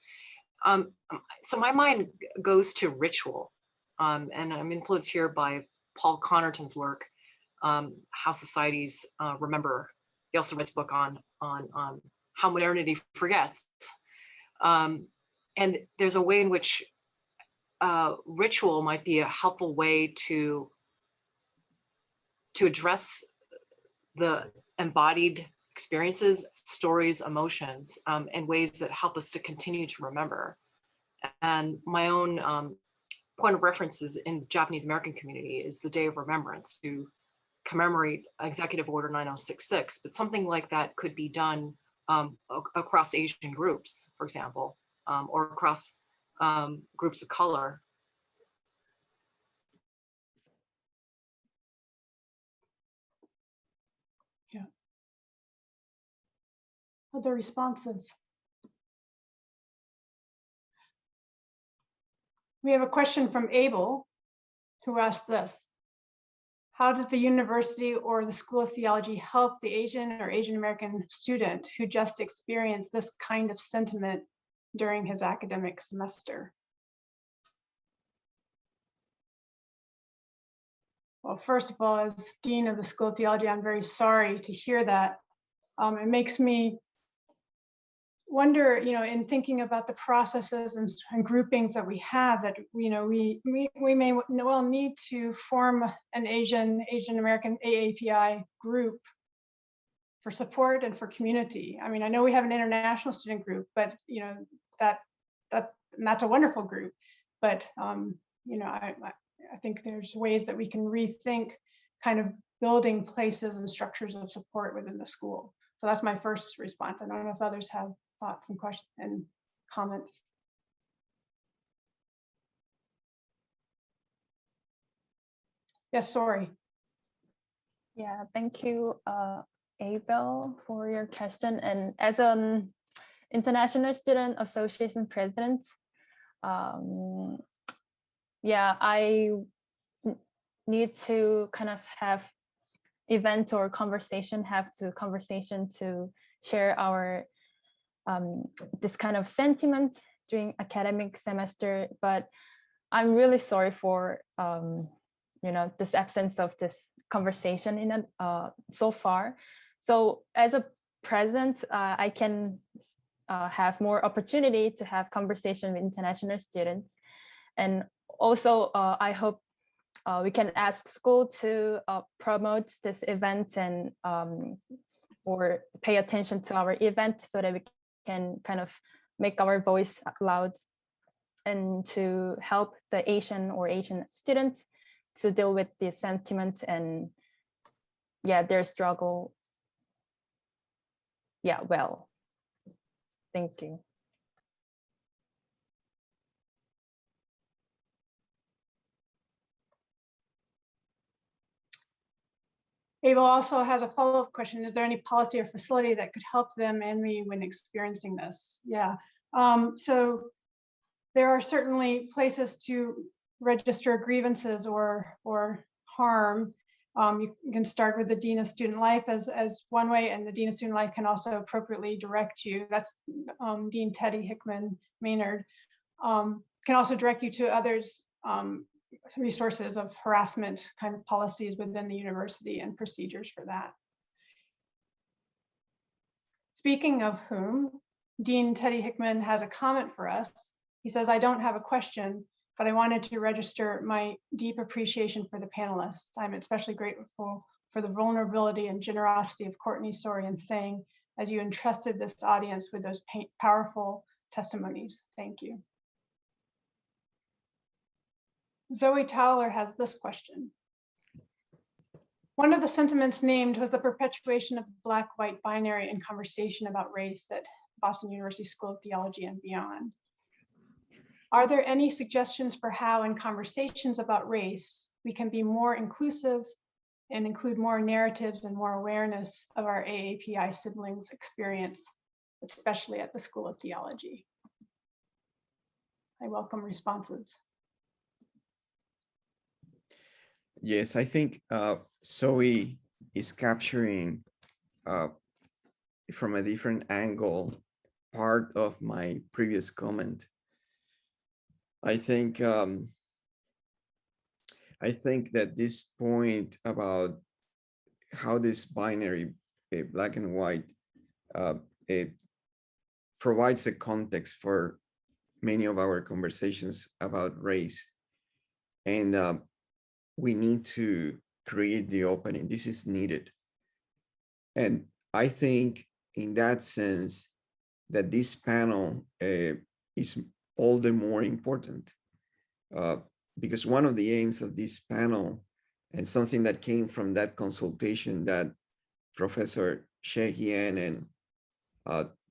So my mind goes to ritual, and I'm influenced here by Paul Connerton's work, How Societies Remember. He also writes a book on how modernity forgets. And there's a way in which ritual might be a helpful way to address the embodied experiences, stories, emotions, in ways that help us to continue to remember. And my own point of reference is in the Japanese American community is the Day of Remembrance to commemorate Executive Order 9066, but something like that could be done across Asian groups, for example, or across groups of color. Yeah. Other responses? We have a question from Abel, who asked this: how does the university or the School of Theology help the Asian or Asian American student who just experienced this kind of sentiment during his academic semester? Well, first of all, as Dean of the School of Theology, I'm very sorry to hear that. It makes me wonder, in thinking about the processes and groupings that we have, that we may well need to form an Asian American AAPI group for support and for community. I mean, I know we have an international student group, but that's a wonderful group. But I think there's ways that we can rethink kind of building places and structures of support within the school. So that's my first response. I don't know if others have thoughts and questions and comments. Yes, Sori. Yeah, thank you, Abel, for your question. And as an International Student Association president, yeah, I need to kind of have events or conversation to share our this kind of sentiment during academic semester. But I'm really sorry for this absence of this conversation in so far. So as a president, I can have more opportunity to have conversation with international students. And also, I hope we can ask school to promote this event and or pay attention to our event so that we can kind of make our voice loud and to help the Asian students to deal with the sentiment and their struggle. Yeah, well. Thank you. Abel also has a follow-up question. Is there any policy or facility that could help them and me when experiencing this? Yeah, so there are certainly places to register grievances or harm. You can start with the Dean of Student Life as one way, and the Dean of Student Life can also appropriately direct you. That's Dean Teddy Hickman Maynard. Can also direct you to others, resources of harassment kind of policies within the university and procedures for that. Speaking of whom, Dean Teddy Hickman has a comment for us. He says, I don't have a question, but I wanted to register my deep appreciation for the panelists. I'm especially grateful for the vulnerability and generosity of Courtney, Sori, and Sang as you entrusted this audience with those powerful testimonies. Thank you. Zoe Towler has this question. One of the sentiments named was the perpetuation of the Black-white binary in conversation about race at Boston University School of Theology and beyond. Are there any suggestions for how in conversations about race, we can be more inclusive and include more narratives and more awareness of our AAPI siblings' experience, especially at the School of Theology? I welcome responses. Yes, I think Zoe is capturing from a different angle part of my previous comment. I think that this point about how this binary, black and white, it provides a context for many of our conversations about race, and we need to create the opening. This is needed. And I think in that sense that this panel is all the more important because one of the aims of this panel and something that came from that consultation that Professor She Hien and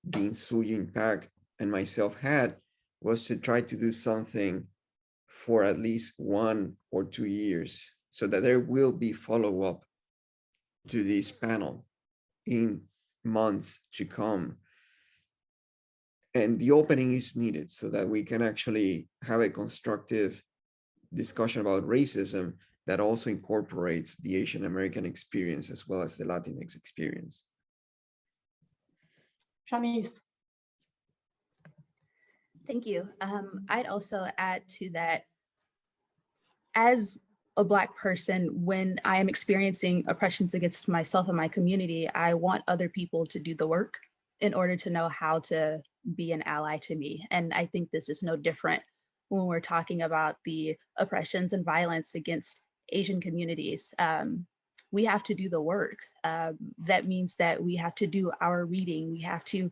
Dean Sujin Pak and myself had was to try to do something for at least 1 or 2 years so that there will be follow-up to this panel in months to come. And the opening is needed so that we can actually have a constructive discussion about racism that also incorporates the Asian American experience as well as the Latinx experience. Shaunesse. Thank you. I'd also add to that, as a Black person, when I am experiencing oppressions against myself and my community, I want other people to do the work in order to know how to be an ally to me. And I think this is no different when we're talking about the oppressions and violence against Asian communities. We have to do the work. That means that we have to do our reading. We have to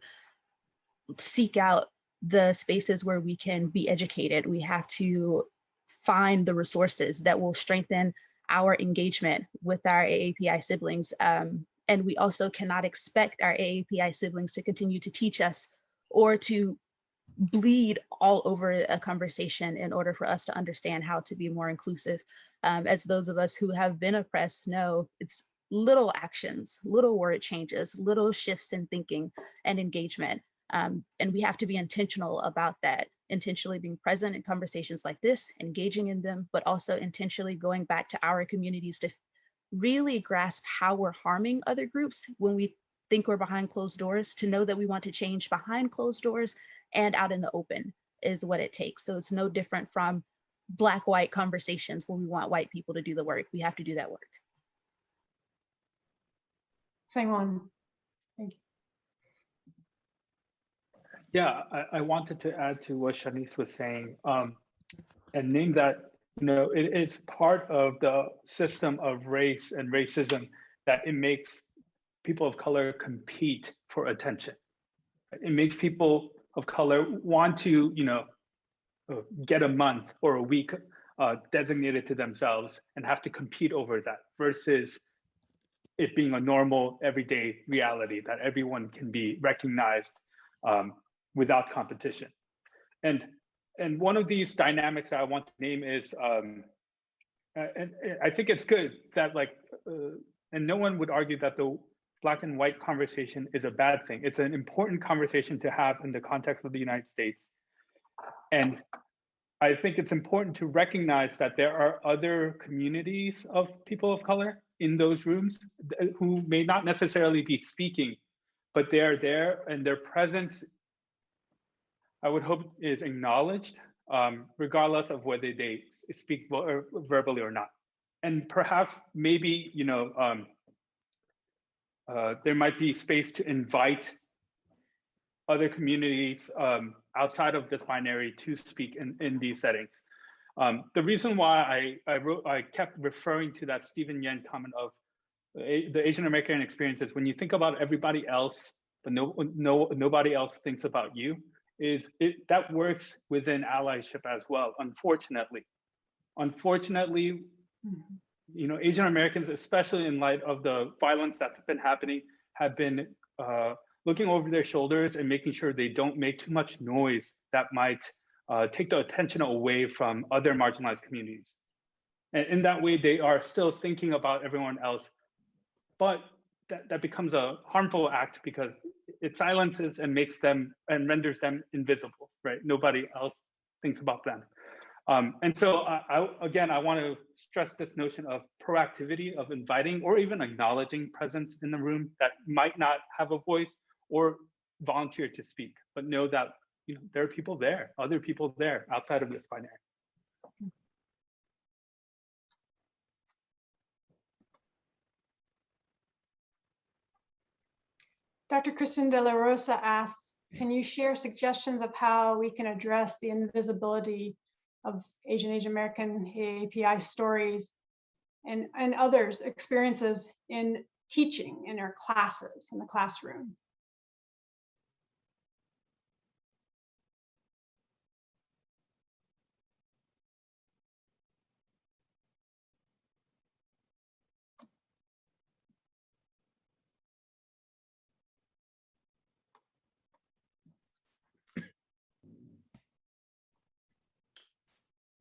seek out the spaces where we can be educated. We have to find the resources that will strengthen our engagement with our AAPI siblings. And we also cannot expect our AAPI siblings to continue to teach us or to bleed all over a conversation in order for us to understand how to be more inclusive. As those of us who have been oppressed know, it's little actions, little word changes, little shifts in thinking and engagement. And we have to be intentional about that, intentionally being present in conversations like this, engaging in them, but also intentionally going back to our communities to really grasp how we're harming other groups when we think we're behind closed doors, to know that we want to change behind closed doors and out in the open is what it takes. So it's no different from Black-white conversations where we want white people to do the work. We have to do that work. Sangwon. Thank you. Yeah, I wanted to add to what Shaunesse was saying and name that, it is part of the system of race and racism that it makes people of color compete for attention. It makes people of color want to, get a month or a week designated to themselves and have to compete over that versus it being a normal everyday reality that everyone can be recognized without competition. And one of these dynamics that I want to name is, and I think it's good that and no one would argue that the Black and white conversation is a bad thing. It's an important conversation to have in the context of the United States. And I think it's important to recognize that there are other communities of people of color in those rooms who may not necessarily be speaking, but they are there, and their presence, I would hope, is acknowledged, regardless of whether they speak verbally or not. And perhaps maybe, there might be space to invite other communities outside of this binary to speak in these settings. The reason why I kept referring to that Stephen Yen comment of the Asian American experience is when you think about everybody else, but nobody else thinks about you, that works within allyship as well, unfortunately. Unfortunately, Asian Americans, especially in light of the violence that's been happening, have been looking over their shoulders and making sure they don't make too much noise that might take the attention away from other marginalized communities. And in that way, they are still thinking about everyone else, but that becomes a harmful act because it silences and makes them and renders them invisible, right? Nobody else thinks about them. And so I want to stress this notion of proactivity, of inviting or even acknowledging presence in the room that might not have a voice or volunteer to speak, but know that there are people there, other people there outside of this binary. Dr. Kristen De La Rosa asks, can you share suggestions of how we can address the invisibility of Asian American AAPI stories and others' experiences in teaching in our classes, in the classroom?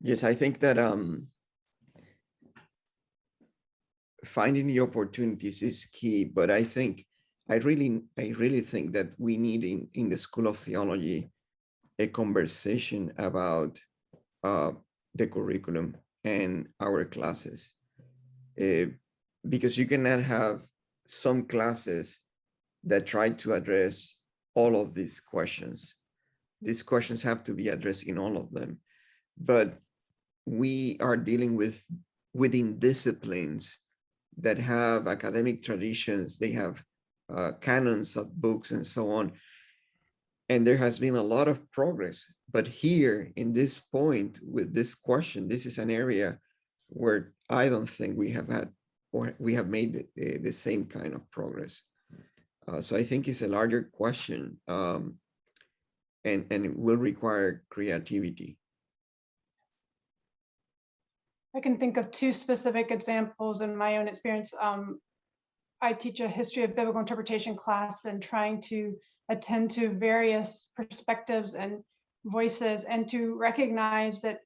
Yes, I think that finding the opportunities is key, but I really think that we need in the School of Theology a conversation about the curriculum and our classes, because you cannot have some classes that try to address all of these questions. These questions have to be addressed in all of them, but we are dealing within disciplines that have academic traditions, they have canons of books and so on. And there has been a lot of progress, but here in this point with this question, this is an area where I don't think we have had, or we have made the same kind of progress. So I think it's a larger question, and it will require creativity. I can think of two specific examples in my own experience. I teach a history of biblical interpretation class, and trying to attend to various perspectives and voices, and to recognize that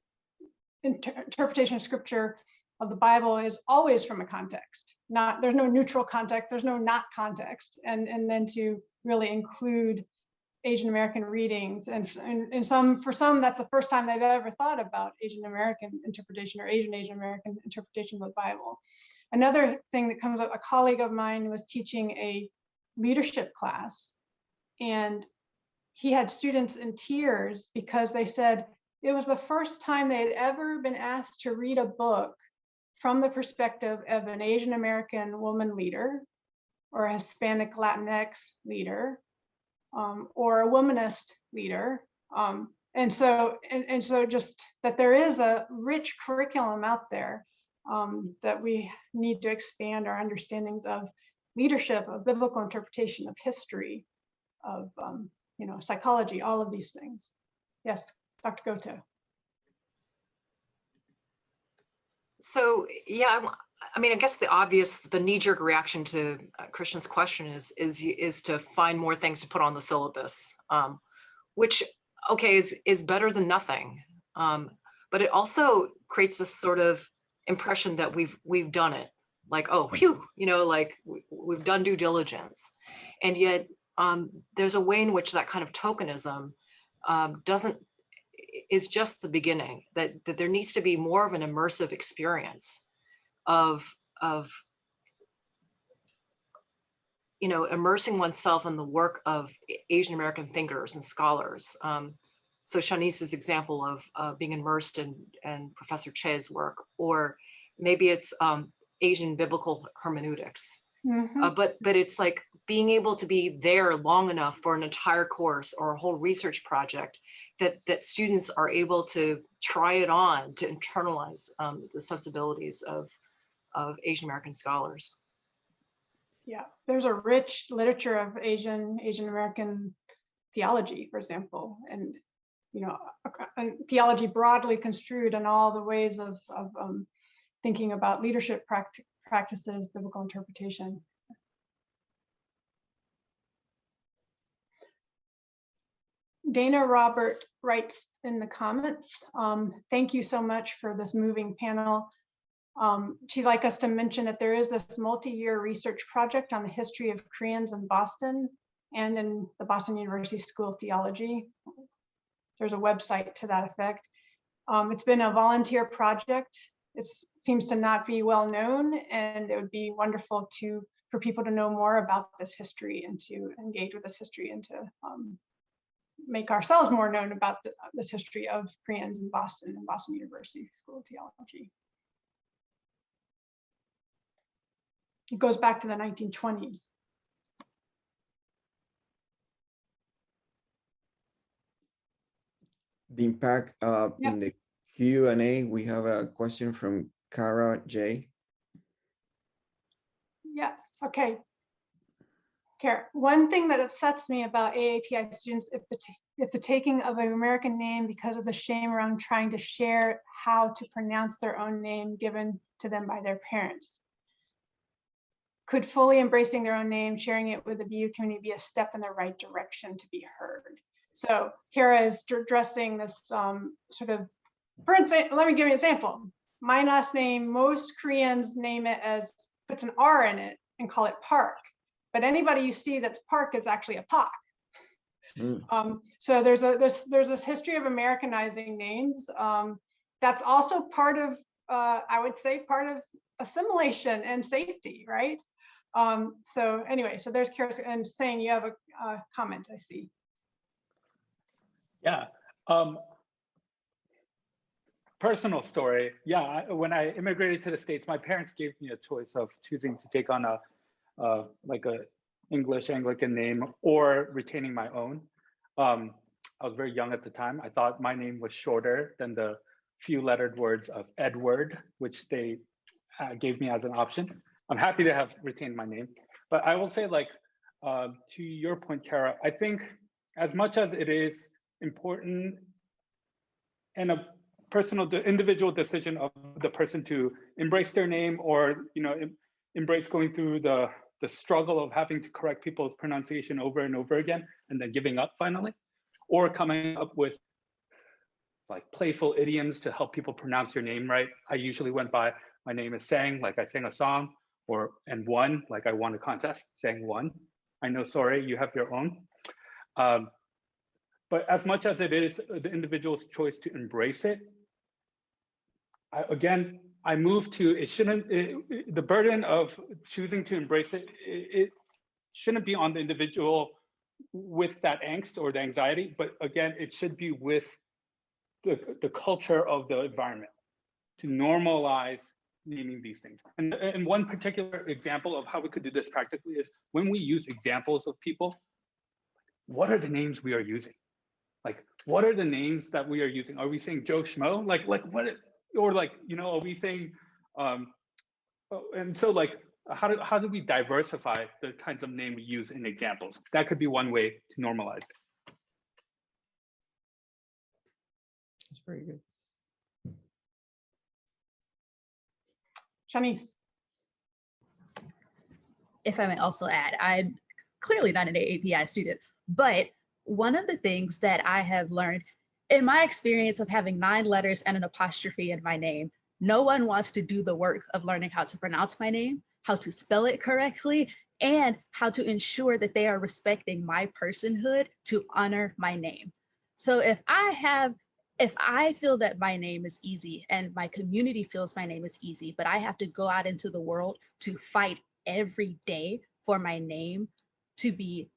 interpretation of scripture of the Bible is always from a context. There's no neutral context, there's no not context, and then to really include Asian American readings, and for some that's the first time they've ever thought about Asian American interpretation or Asian American interpretation of the Bible. Another thing that comes up, a colleague of mine was teaching a leadership class, and he had students in tears because they said it was the first time they had ever been asked to read a book from the perspective of an Asian American woman leader or a Hispanic Latinx leader, or a womanist leader. And so just that there is a rich curriculum out there that we need to expand our understandings of leadership, of biblical interpretation, of history, of psychology, all of these things. Yes, Dr. Goto. So yeah, I mean, I guess the knee-jerk reaction to Christian's question is to find more things to put on the syllabus. which, okay, is better than nothing. But it also creates this sort of impression that we've done it, like, oh, phew, you know, like we've done due diligence. And yet there's a way in which that kind of tokenism is just the beginning, that there needs to be more of an immersive experience of you know, immersing oneself in the work of Asian American thinkers and scholars. So Shaunesse's example of being immersed in Professor Che's work, or maybe it's Asian biblical hermeneutics. Mhm. But it's like being able to be there long enough for an entire course or a whole research project that students are able to try it on, to internalize the sensibilities of Asian American scholars. Yeah, there's a rich literature of Asian American theology, for example, and you know, theology broadly construed in all the ways of thinking about leadership practices, biblical interpretation. Dana Robert writes in the comments, thank you so much for this moving panel. She'd like us to mention that there is this multi-year research project on the history of Koreans in Boston and in the Boston University School of Theology. There's a website to that effect. It's been a volunteer project. It seems to not be well known, and it would be wonderful for people to know more about this history and to engage with this history and to make ourselves more known about this history of Koreans in Boston and Boston University School of Theology. It goes back to the 1920s. The impact in the Q&A, we have a question from Kara J. Yes, okay. Kara, one thing that upsets me about AAPI students if the taking of an American name because of the shame around trying to share how to pronounce their own name given to them by their parents. Could fully embracing their own name, sharing it with the BU community be a step in the right direction to be heard? So Kara is addressing this sort of, for instance, let me give you an example. My last name, most Koreans name it as, puts an R in it and call it Park. But anybody you see that's Park is actually a Pak. So there's this history of Americanizing names. That's also part of, I would say, part of assimilation and safety, right? So anyway, so there's Kara and saying you have a comment, I see. Yeah. Personal story. Yeah, when I immigrated to the States, my parents gave me a choice of choosing to take on like a English Anglican name or retaining my own. I was very young at the time. I thought my name was shorter than the few lettered words of Edward, which they gave me as an option. I'm happy to have retained my name, but I will say, like, to your point, Kara, I think as much as it is important and a personal, individual decision of the person to embrace their name, or embrace going through the struggle of having to correct people's pronunciation over and over again and then giving up finally, or coming up with like playful idioms to help people pronounce your name right. I usually went by, my name is Sang, like I sang a song, and won, like I won a contest, Sang won. I know, Sori, you have your own. But as much as it is the individual's choice to embrace it, I moved to, it shouldn't, the burden of choosing to embrace it, it shouldn't be on the individual with that angst or the anxiety, but again, it should be with the culture of the environment to normalize naming these things. And one particular example of how we could do this practically is when we use examples of people, what are the names we are using? Like, what are the names that we are using? Are we saying Joe Schmo? Like what, or like, are we saying, and so like, how do we diversify the kinds of name we use in examples? That could be one way to normalize it. That's very good. Shaunesse. If I may also add, I'm clearly not an AAPI student, but one of the things that I have learned in my experience of having 9 letters and an apostrophe in my name, no one wants to do the work of learning how to pronounce my name, how to spell it correctly, and how to ensure that they are respecting my personhood to honor my name. So if I feel that my name is easy and my community feels my name is easy, but I have to go out into the world to fight every day for my name to be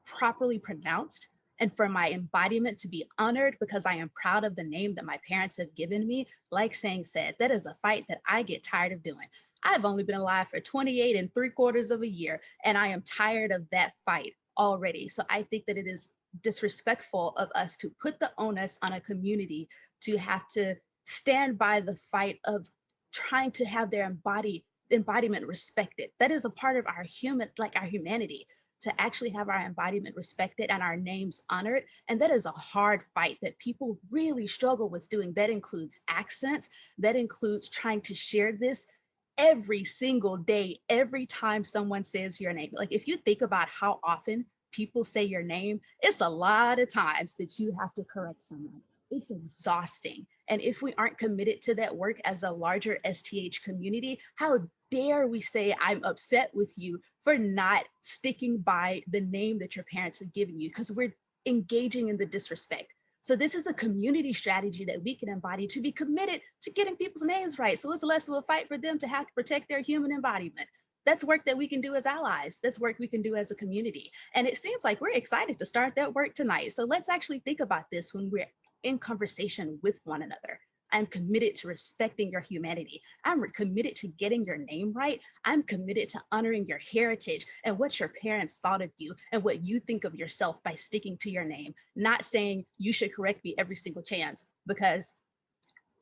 properly pronounced and for my embodiment to be honored because I am proud of the name that my parents have given me, like Sang said, that is a fight that I get tired of doing. I've only been alive for 28 3/4 of a year, and I am tired of that fight already. So I think that it is disrespectful of us to put the onus on a community to have to stand by the fight of trying to have their embodiment respected. That is a part of our humanity, to actually have our embodiment respected and our names honored. And that is a hard fight that people really struggle with doing. That includes accents, that includes trying to share this every single day, every time someone says your name. Like if you think about how often people say your name, it's a lot of times that you have to correct someone. It's exhausting. And if we aren't committed to that work as a larger STH community, how dare we say I'm upset with you for not sticking by the name that your parents have given you, because we're engaging in the disrespect. So this is a community strategy that we can embody to be committed to getting people's names right. So it's less of a fight for them to have to protect their human embodiment. That's work that we can do as allies. That's work we can do as a community. And it seems like we're excited to start that work tonight. So let's actually think about this when we're in conversation with one another. I'm committed to respecting your humanity. I'm committed to getting your name right. I'm committed to honoring your heritage and what your parents thought of you and what you think of yourself by sticking to your name, not saying you should correct me every single chance because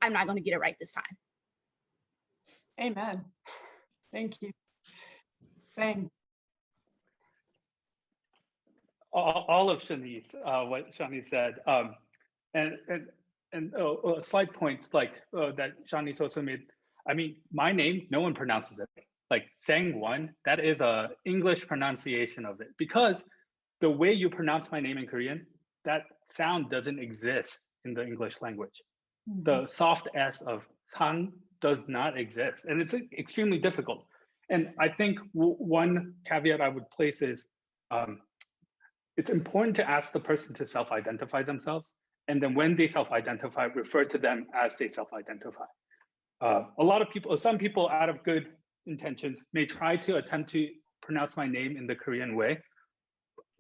I'm not going to get it right this time. Amen. Thank you. Same. All of Shawnee's, what Shawnee said, and a slight point that Shawnee's also made. I mean, my name, no one pronounces it. Like Sangwon, that is a English pronunciation of it, because the way you pronounce my name in Korean, that sound doesn't exist in the English language. Mm-hmm. The soft S of Sang does not exist, and it's extremely difficult. And I think one caveat I would place is, it's important to ask the person to self-identify themselves. And then when they self-identify, refer to them as they self-identify. Some people out of good intentions may try to attempt to pronounce my name in the Korean way,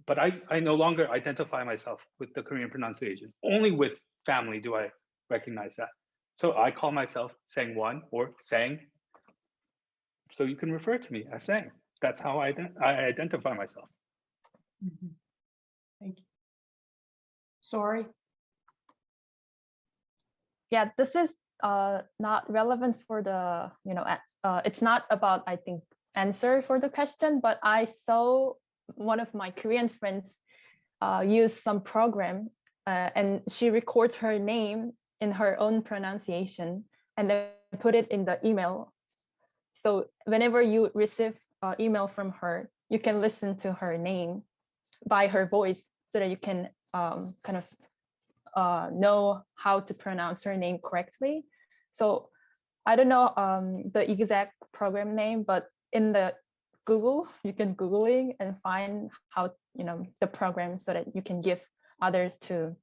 but I no longer identify myself with the Korean pronunciation. Only with family do I recognize that. So I call myself Sangwon or Sang. So you can refer to me as Sang. That's how I identify myself. Mm-hmm. Thank you. Sori? Yeah, this is not relevant for the, it's not about, I think, answer for the question, but I saw one of my Korean friends use some program and she records her name in her own pronunciation and then put it in the email. So whenever you receive an email from her, you can listen to her name by her voice so that you can know how to pronounce her name correctly. So I don't know the exact program name, but in the Google, you can Googling and find how, the program so that you can give others to,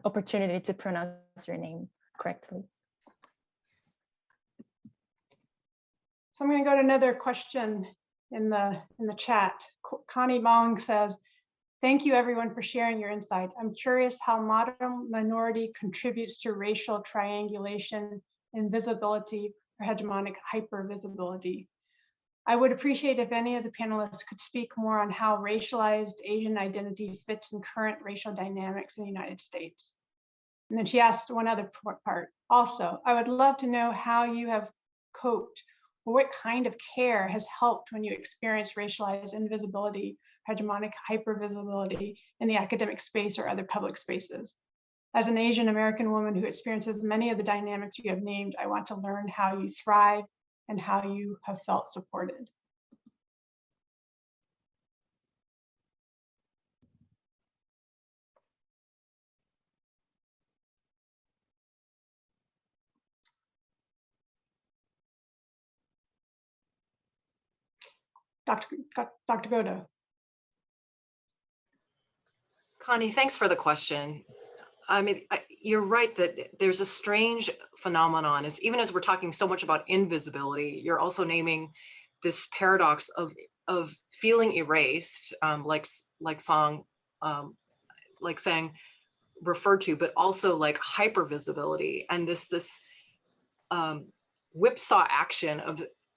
opportunity to pronounce your name correctly. So I'm going to go to another question in the chat. Connie Mong says, thank you everyone for sharing your insight. I'm curious how modern minority contributes to racial triangulation, invisibility, or hegemonic hypervisibility. I would appreciate if any of the panelists could speak more on how racialized Asian identity fits in current racial dynamics in the United States. And then she asked one other part. Also, I would love to know how you have coped, or what kind of care has helped when you experience racialized invisibility, hegemonic hypervisibility in the academic space or other public spaces. As an Asian American woman who experiences many of the dynamics you have named, I want to learn how you thrive and how you have felt supported. Dr. Goto. Connie, thanks for the question. I mean, you're right that there's a strange phenomenon, is even as we're talking so much about invisibility, you're also naming this paradox of feeling erased, like Sang referred to, but also like hypervisibility, and this whipsaw action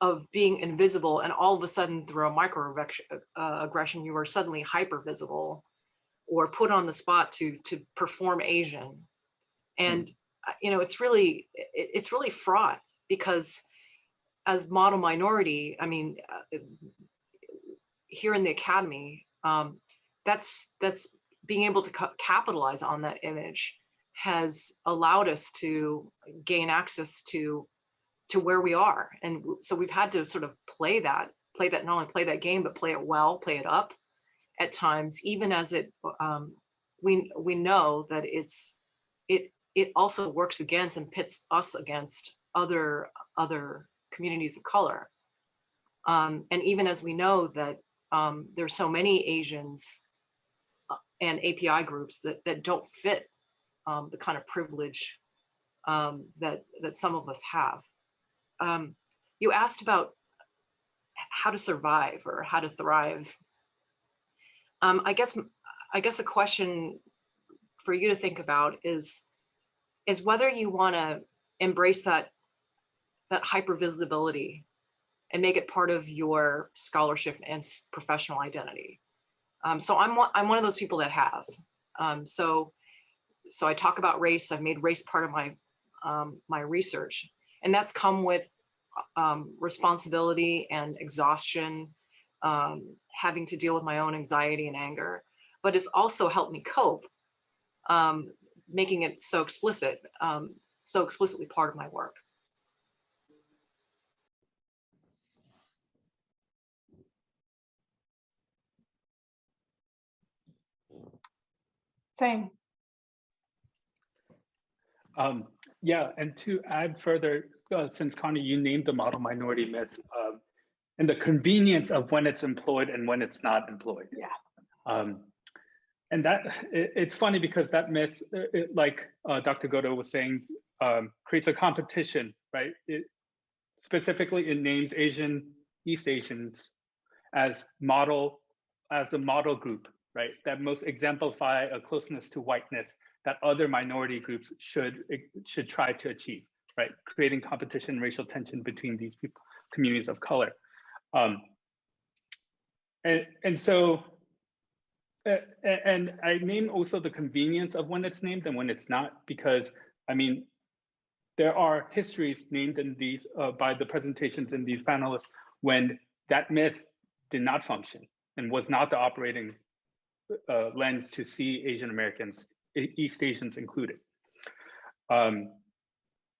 of being invisible, and all of a sudden through a microaggression you are suddenly hypervisible or put on the spot to perform Asian. And you know, it's really fraught, because as model minority, I mean, here in the academy, that's being able to capitalize on that image has allowed us to gain access to where we are. And so we've had to sort of play that, not only play that game, but play it well, play it up at times, even as it, we know that it also works against and pits us against other communities of color. And even as we know that there's so many Asians and API groups that don't fit the kind of privilege that some of us have. You asked about how to survive or how to thrive. I guess a question for you to think about is whether you want to embrace that hypervisibility and make it part of your scholarship and professional identity. So I'm one of those people that has. So I talk about race. I've made race part of my research, and that's come with responsibility and exhaustion, having to deal with my own anxiety and anger, but it's also helped me cope, making it so explicitly part of my work. Same. Yeah, and to add further, since Connie, you named the model minority myth, and the convenience of when it's employed and when it's not employed. Yeah. And that, it's funny because that myth, like Dr. Goto was saying, creates a competition, right? Specifically, it names East Asians as the model group, right? That most exemplify a closeness to whiteness that other minority groups should try to achieve, right? Creating competition, racial tension between these people, communities of color. And so, and I name also the convenience of when it's named and when it's not, because I mean, there are histories named in these by the presentations in these panelists when that myth did not function and was not the operating lens to see Asian Americans, East Asians included.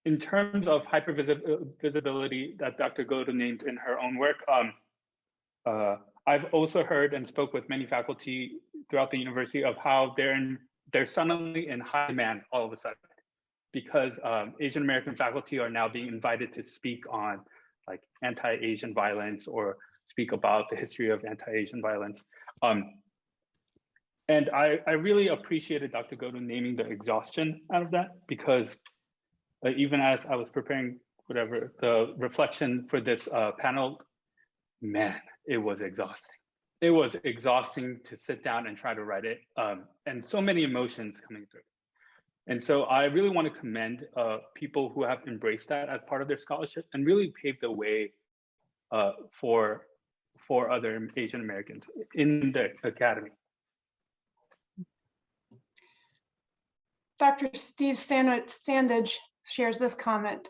In terms of hypervisibility that Dr. Goto named in her own work, I've also heard and spoke with many faculty throughout the university of how they're suddenly in high demand all of a sudden, because Asian American faculty are now being invited to speak on like anti-Asian violence or speak about the history of anti-Asian violence. And I really appreciated Dr. Goto naming the exhaustion out of that, because even as I was preparing the reflection for this panel, man, it was exhausting. It was exhausting to sit down and try to write it, and so many emotions coming through. And so I really want to commend people who have embraced that as part of their scholarship and really paved the way for other Asian Americans in the academy. Dr. Steve Sandage shares this comment.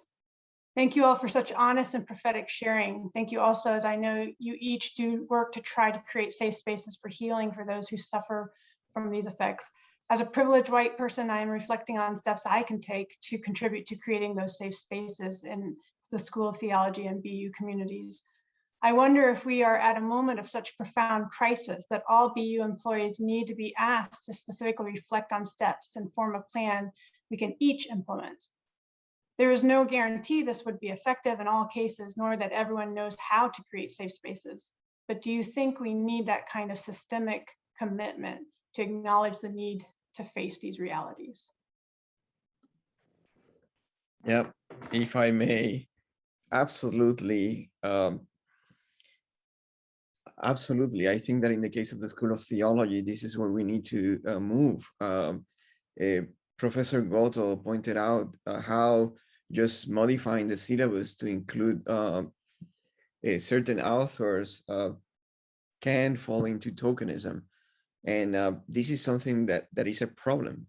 Thank you all for such honest and prophetic sharing. Thank you also, as I know you each do work to try to create safe spaces for healing for those who suffer from these effects. As a privileged white person, I am reflecting on steps I can take to contribute to creating those safe spaces in the School of Theology and BU communities. I wonder if we are at a moment of such profound crisis that all BU employees need to be asked to specifically reflect on steps and form a plan we can each implement. There is no guarantee this would be effective in all cases, nor that everyone knows how to create safe spaces. but do you think we need that kind of systemic commitment to acknowledge the need to face these realities? Yeah, if I may, absolutely. Absolutely. I think that in the case of the School of Theology, this is where we need to move. Professor Goto pointed out how just modifying the syllabus to include certain authors can fall into tokenism. And this is something that is a problem.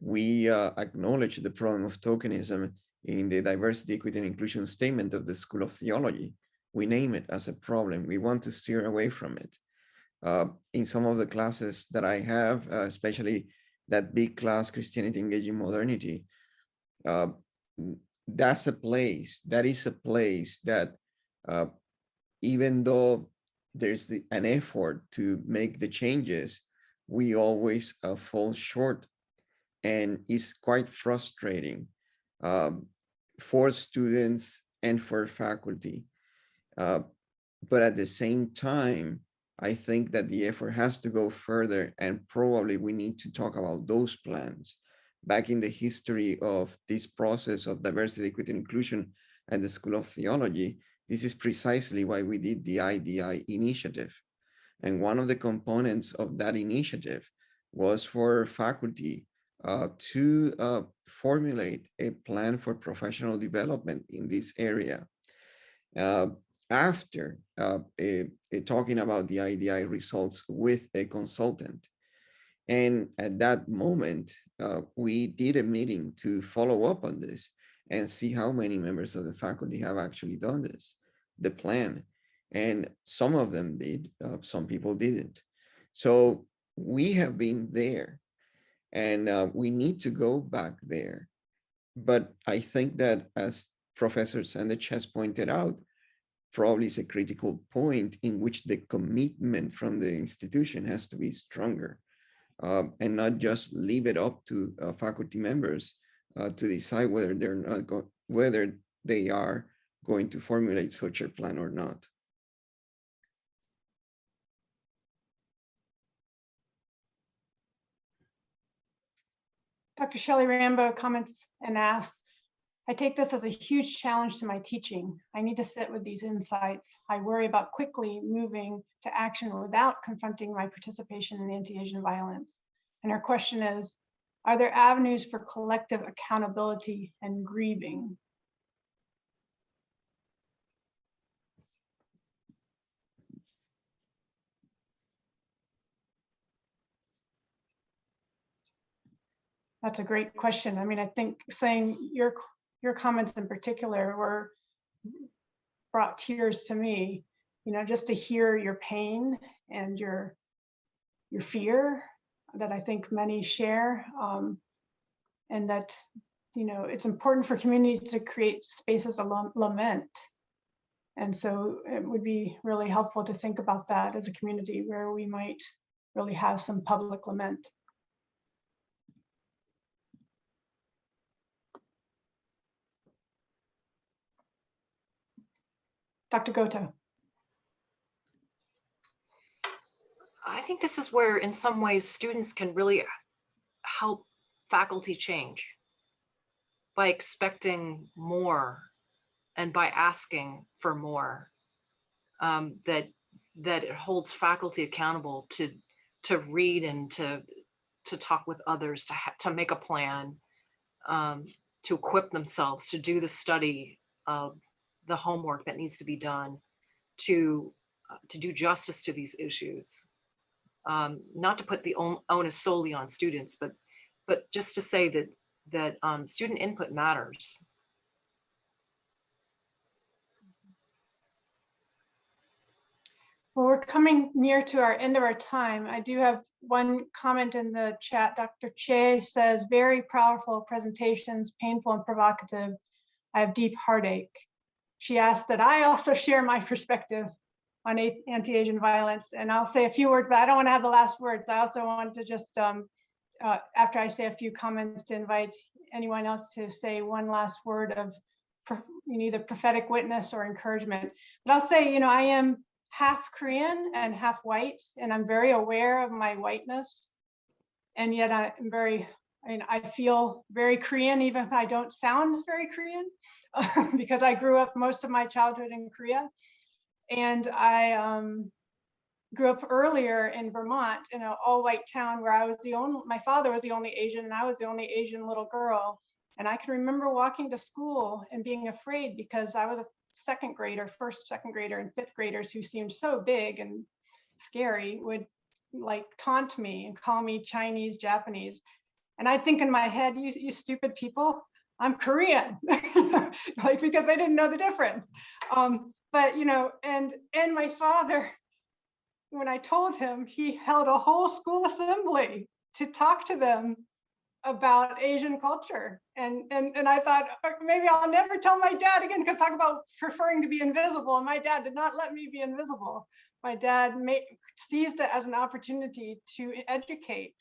We acknowledge the problem of tokenism in the diversity, equity, and inclusion statement of the School of Theology. We name it as a problem. We want to steer away from it. In some of the classes that I have, especially that big class, Christianity Engaging Modernity, that is a place that even though there's an effort to make the changes, we always fall short, and it's quite frustrating for students and for faculty. But at the same time, I think that the effort has to go further, and probably we need to talk about those plans. Back in the history of this process of diversity, equity, and inclusion at the School of Theology, this is precisely why we did the IDI initiative. And one of the components of that initiative was for faculty to formulate a plan for professional development in this area. After talking about the IDI results with a consultant. And at that moment, we did a meeting to follow up on this and see how many members of the faculty have actually done this, the plan. And some of them did, some people didn't. So we have been there, and we need to go back there. But I think that, as Professor Sandich has pointed out, probably is a critical point in which the commitment from the institution has to be stronger, and not just leave it up to faculty members to decide whether whether they are going to formulate such a plan or not. Dr. Shelley Rambo comments and asks, I take this as a huge challenge to my teaching. I need to sit with these insights. I worry about quickly moving to action without confronting my participation in anti-Asian violence. And her question is, are there avenues for collective accountability and grieving? That's a great question. I mean, I think saying your comments in particular brought tears to me, you know, just to hear your pain and your fear that I think many share, and that, you know, it's important for communities to create spaces of lament. And so it would be really helpful to think about that as a community where we might really have some public lament. Dr. Goto. I think this is where, in some ways, students can really help faculty change by expecting more and by asking for more. That it holds faculty accountable to read and to talk with others, to make a plan, to equip themselves to do the study of the homework that needs to be done to do justice to these issues. Not to put the onus solely on students, but just to say that student input matters. Well, we're coming near to our end of our time. I do have one comment in the chat. Dr. Che says, very powerful presentations, painful and provocative. I have deep heartache. She asked that I also share my perspective on anti-Asian violence. And I'll say a few words, but I don't want to have the last words. I also want to just, after I say a few comments, to invite anyone else to say one last word of either prophetic witness or encouragement. But I'll say, you know, I am half Korean and half white, and I'm very aware of my whiteness. And yet I feel very Korean, even if I don't sound very Korean, because I grew up most of my childhood in Korea. And I grew up earlier in Vermont in an all-white town where my father was the only Asian and I was the only Asian little girl. And I can remember walking to school and being afraid because I was a second grader and fifth graders who seemed so big and scary would like taunt me and call me Chinese, Japanese. And I think in my head, you stupid people, I'm Korean, like because I didn't know the difference. But and my father, when I told him, he held a whole school assembly to talk to them about Asian culture. And I thought, maybe I'll never tell my dad again, because talk about preferring to be invisible. And my dad did not let me be invisible. My dad seized it as an opportunity to educate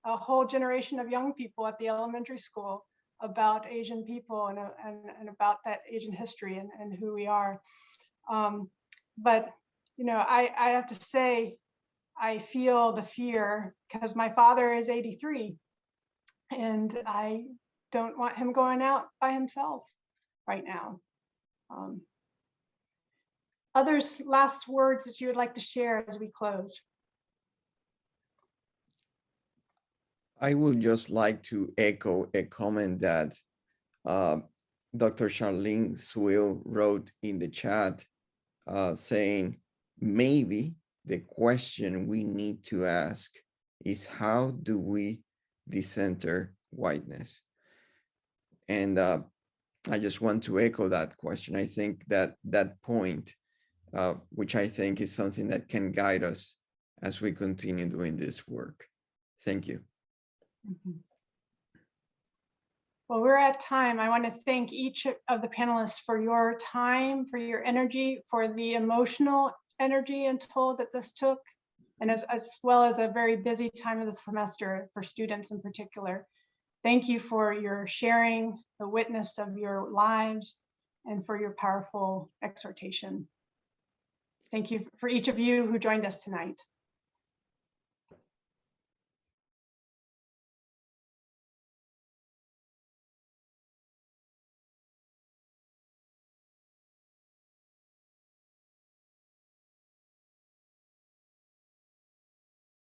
a whole generation of young people at the elementary school about Asian people and about that Asian history and who we are. But I have to say, I feel the fear because my father is 83 and I don't want him going out by himself right now. Others, last words that you would like to share as we close? I would just like to echo a comment that Dr. Charlene Swill wrote in the chat saying, maybe the question we need to ask is how do we decenter whiteness? And I just want to echo that question. I think that that point, which I think is something that can guide us as we continue doing this work. Thank you. Mm-hmm. Well, we're at time. I want to thank each of the panelists for your time, for your energy, for the emotional energy and toll that this took, and as well as a very busy time of the semester for students in particular. Thank you for your sharing, the witness of your lives, and for your powerful exhortation. Thank you for each of you who joined us tonight.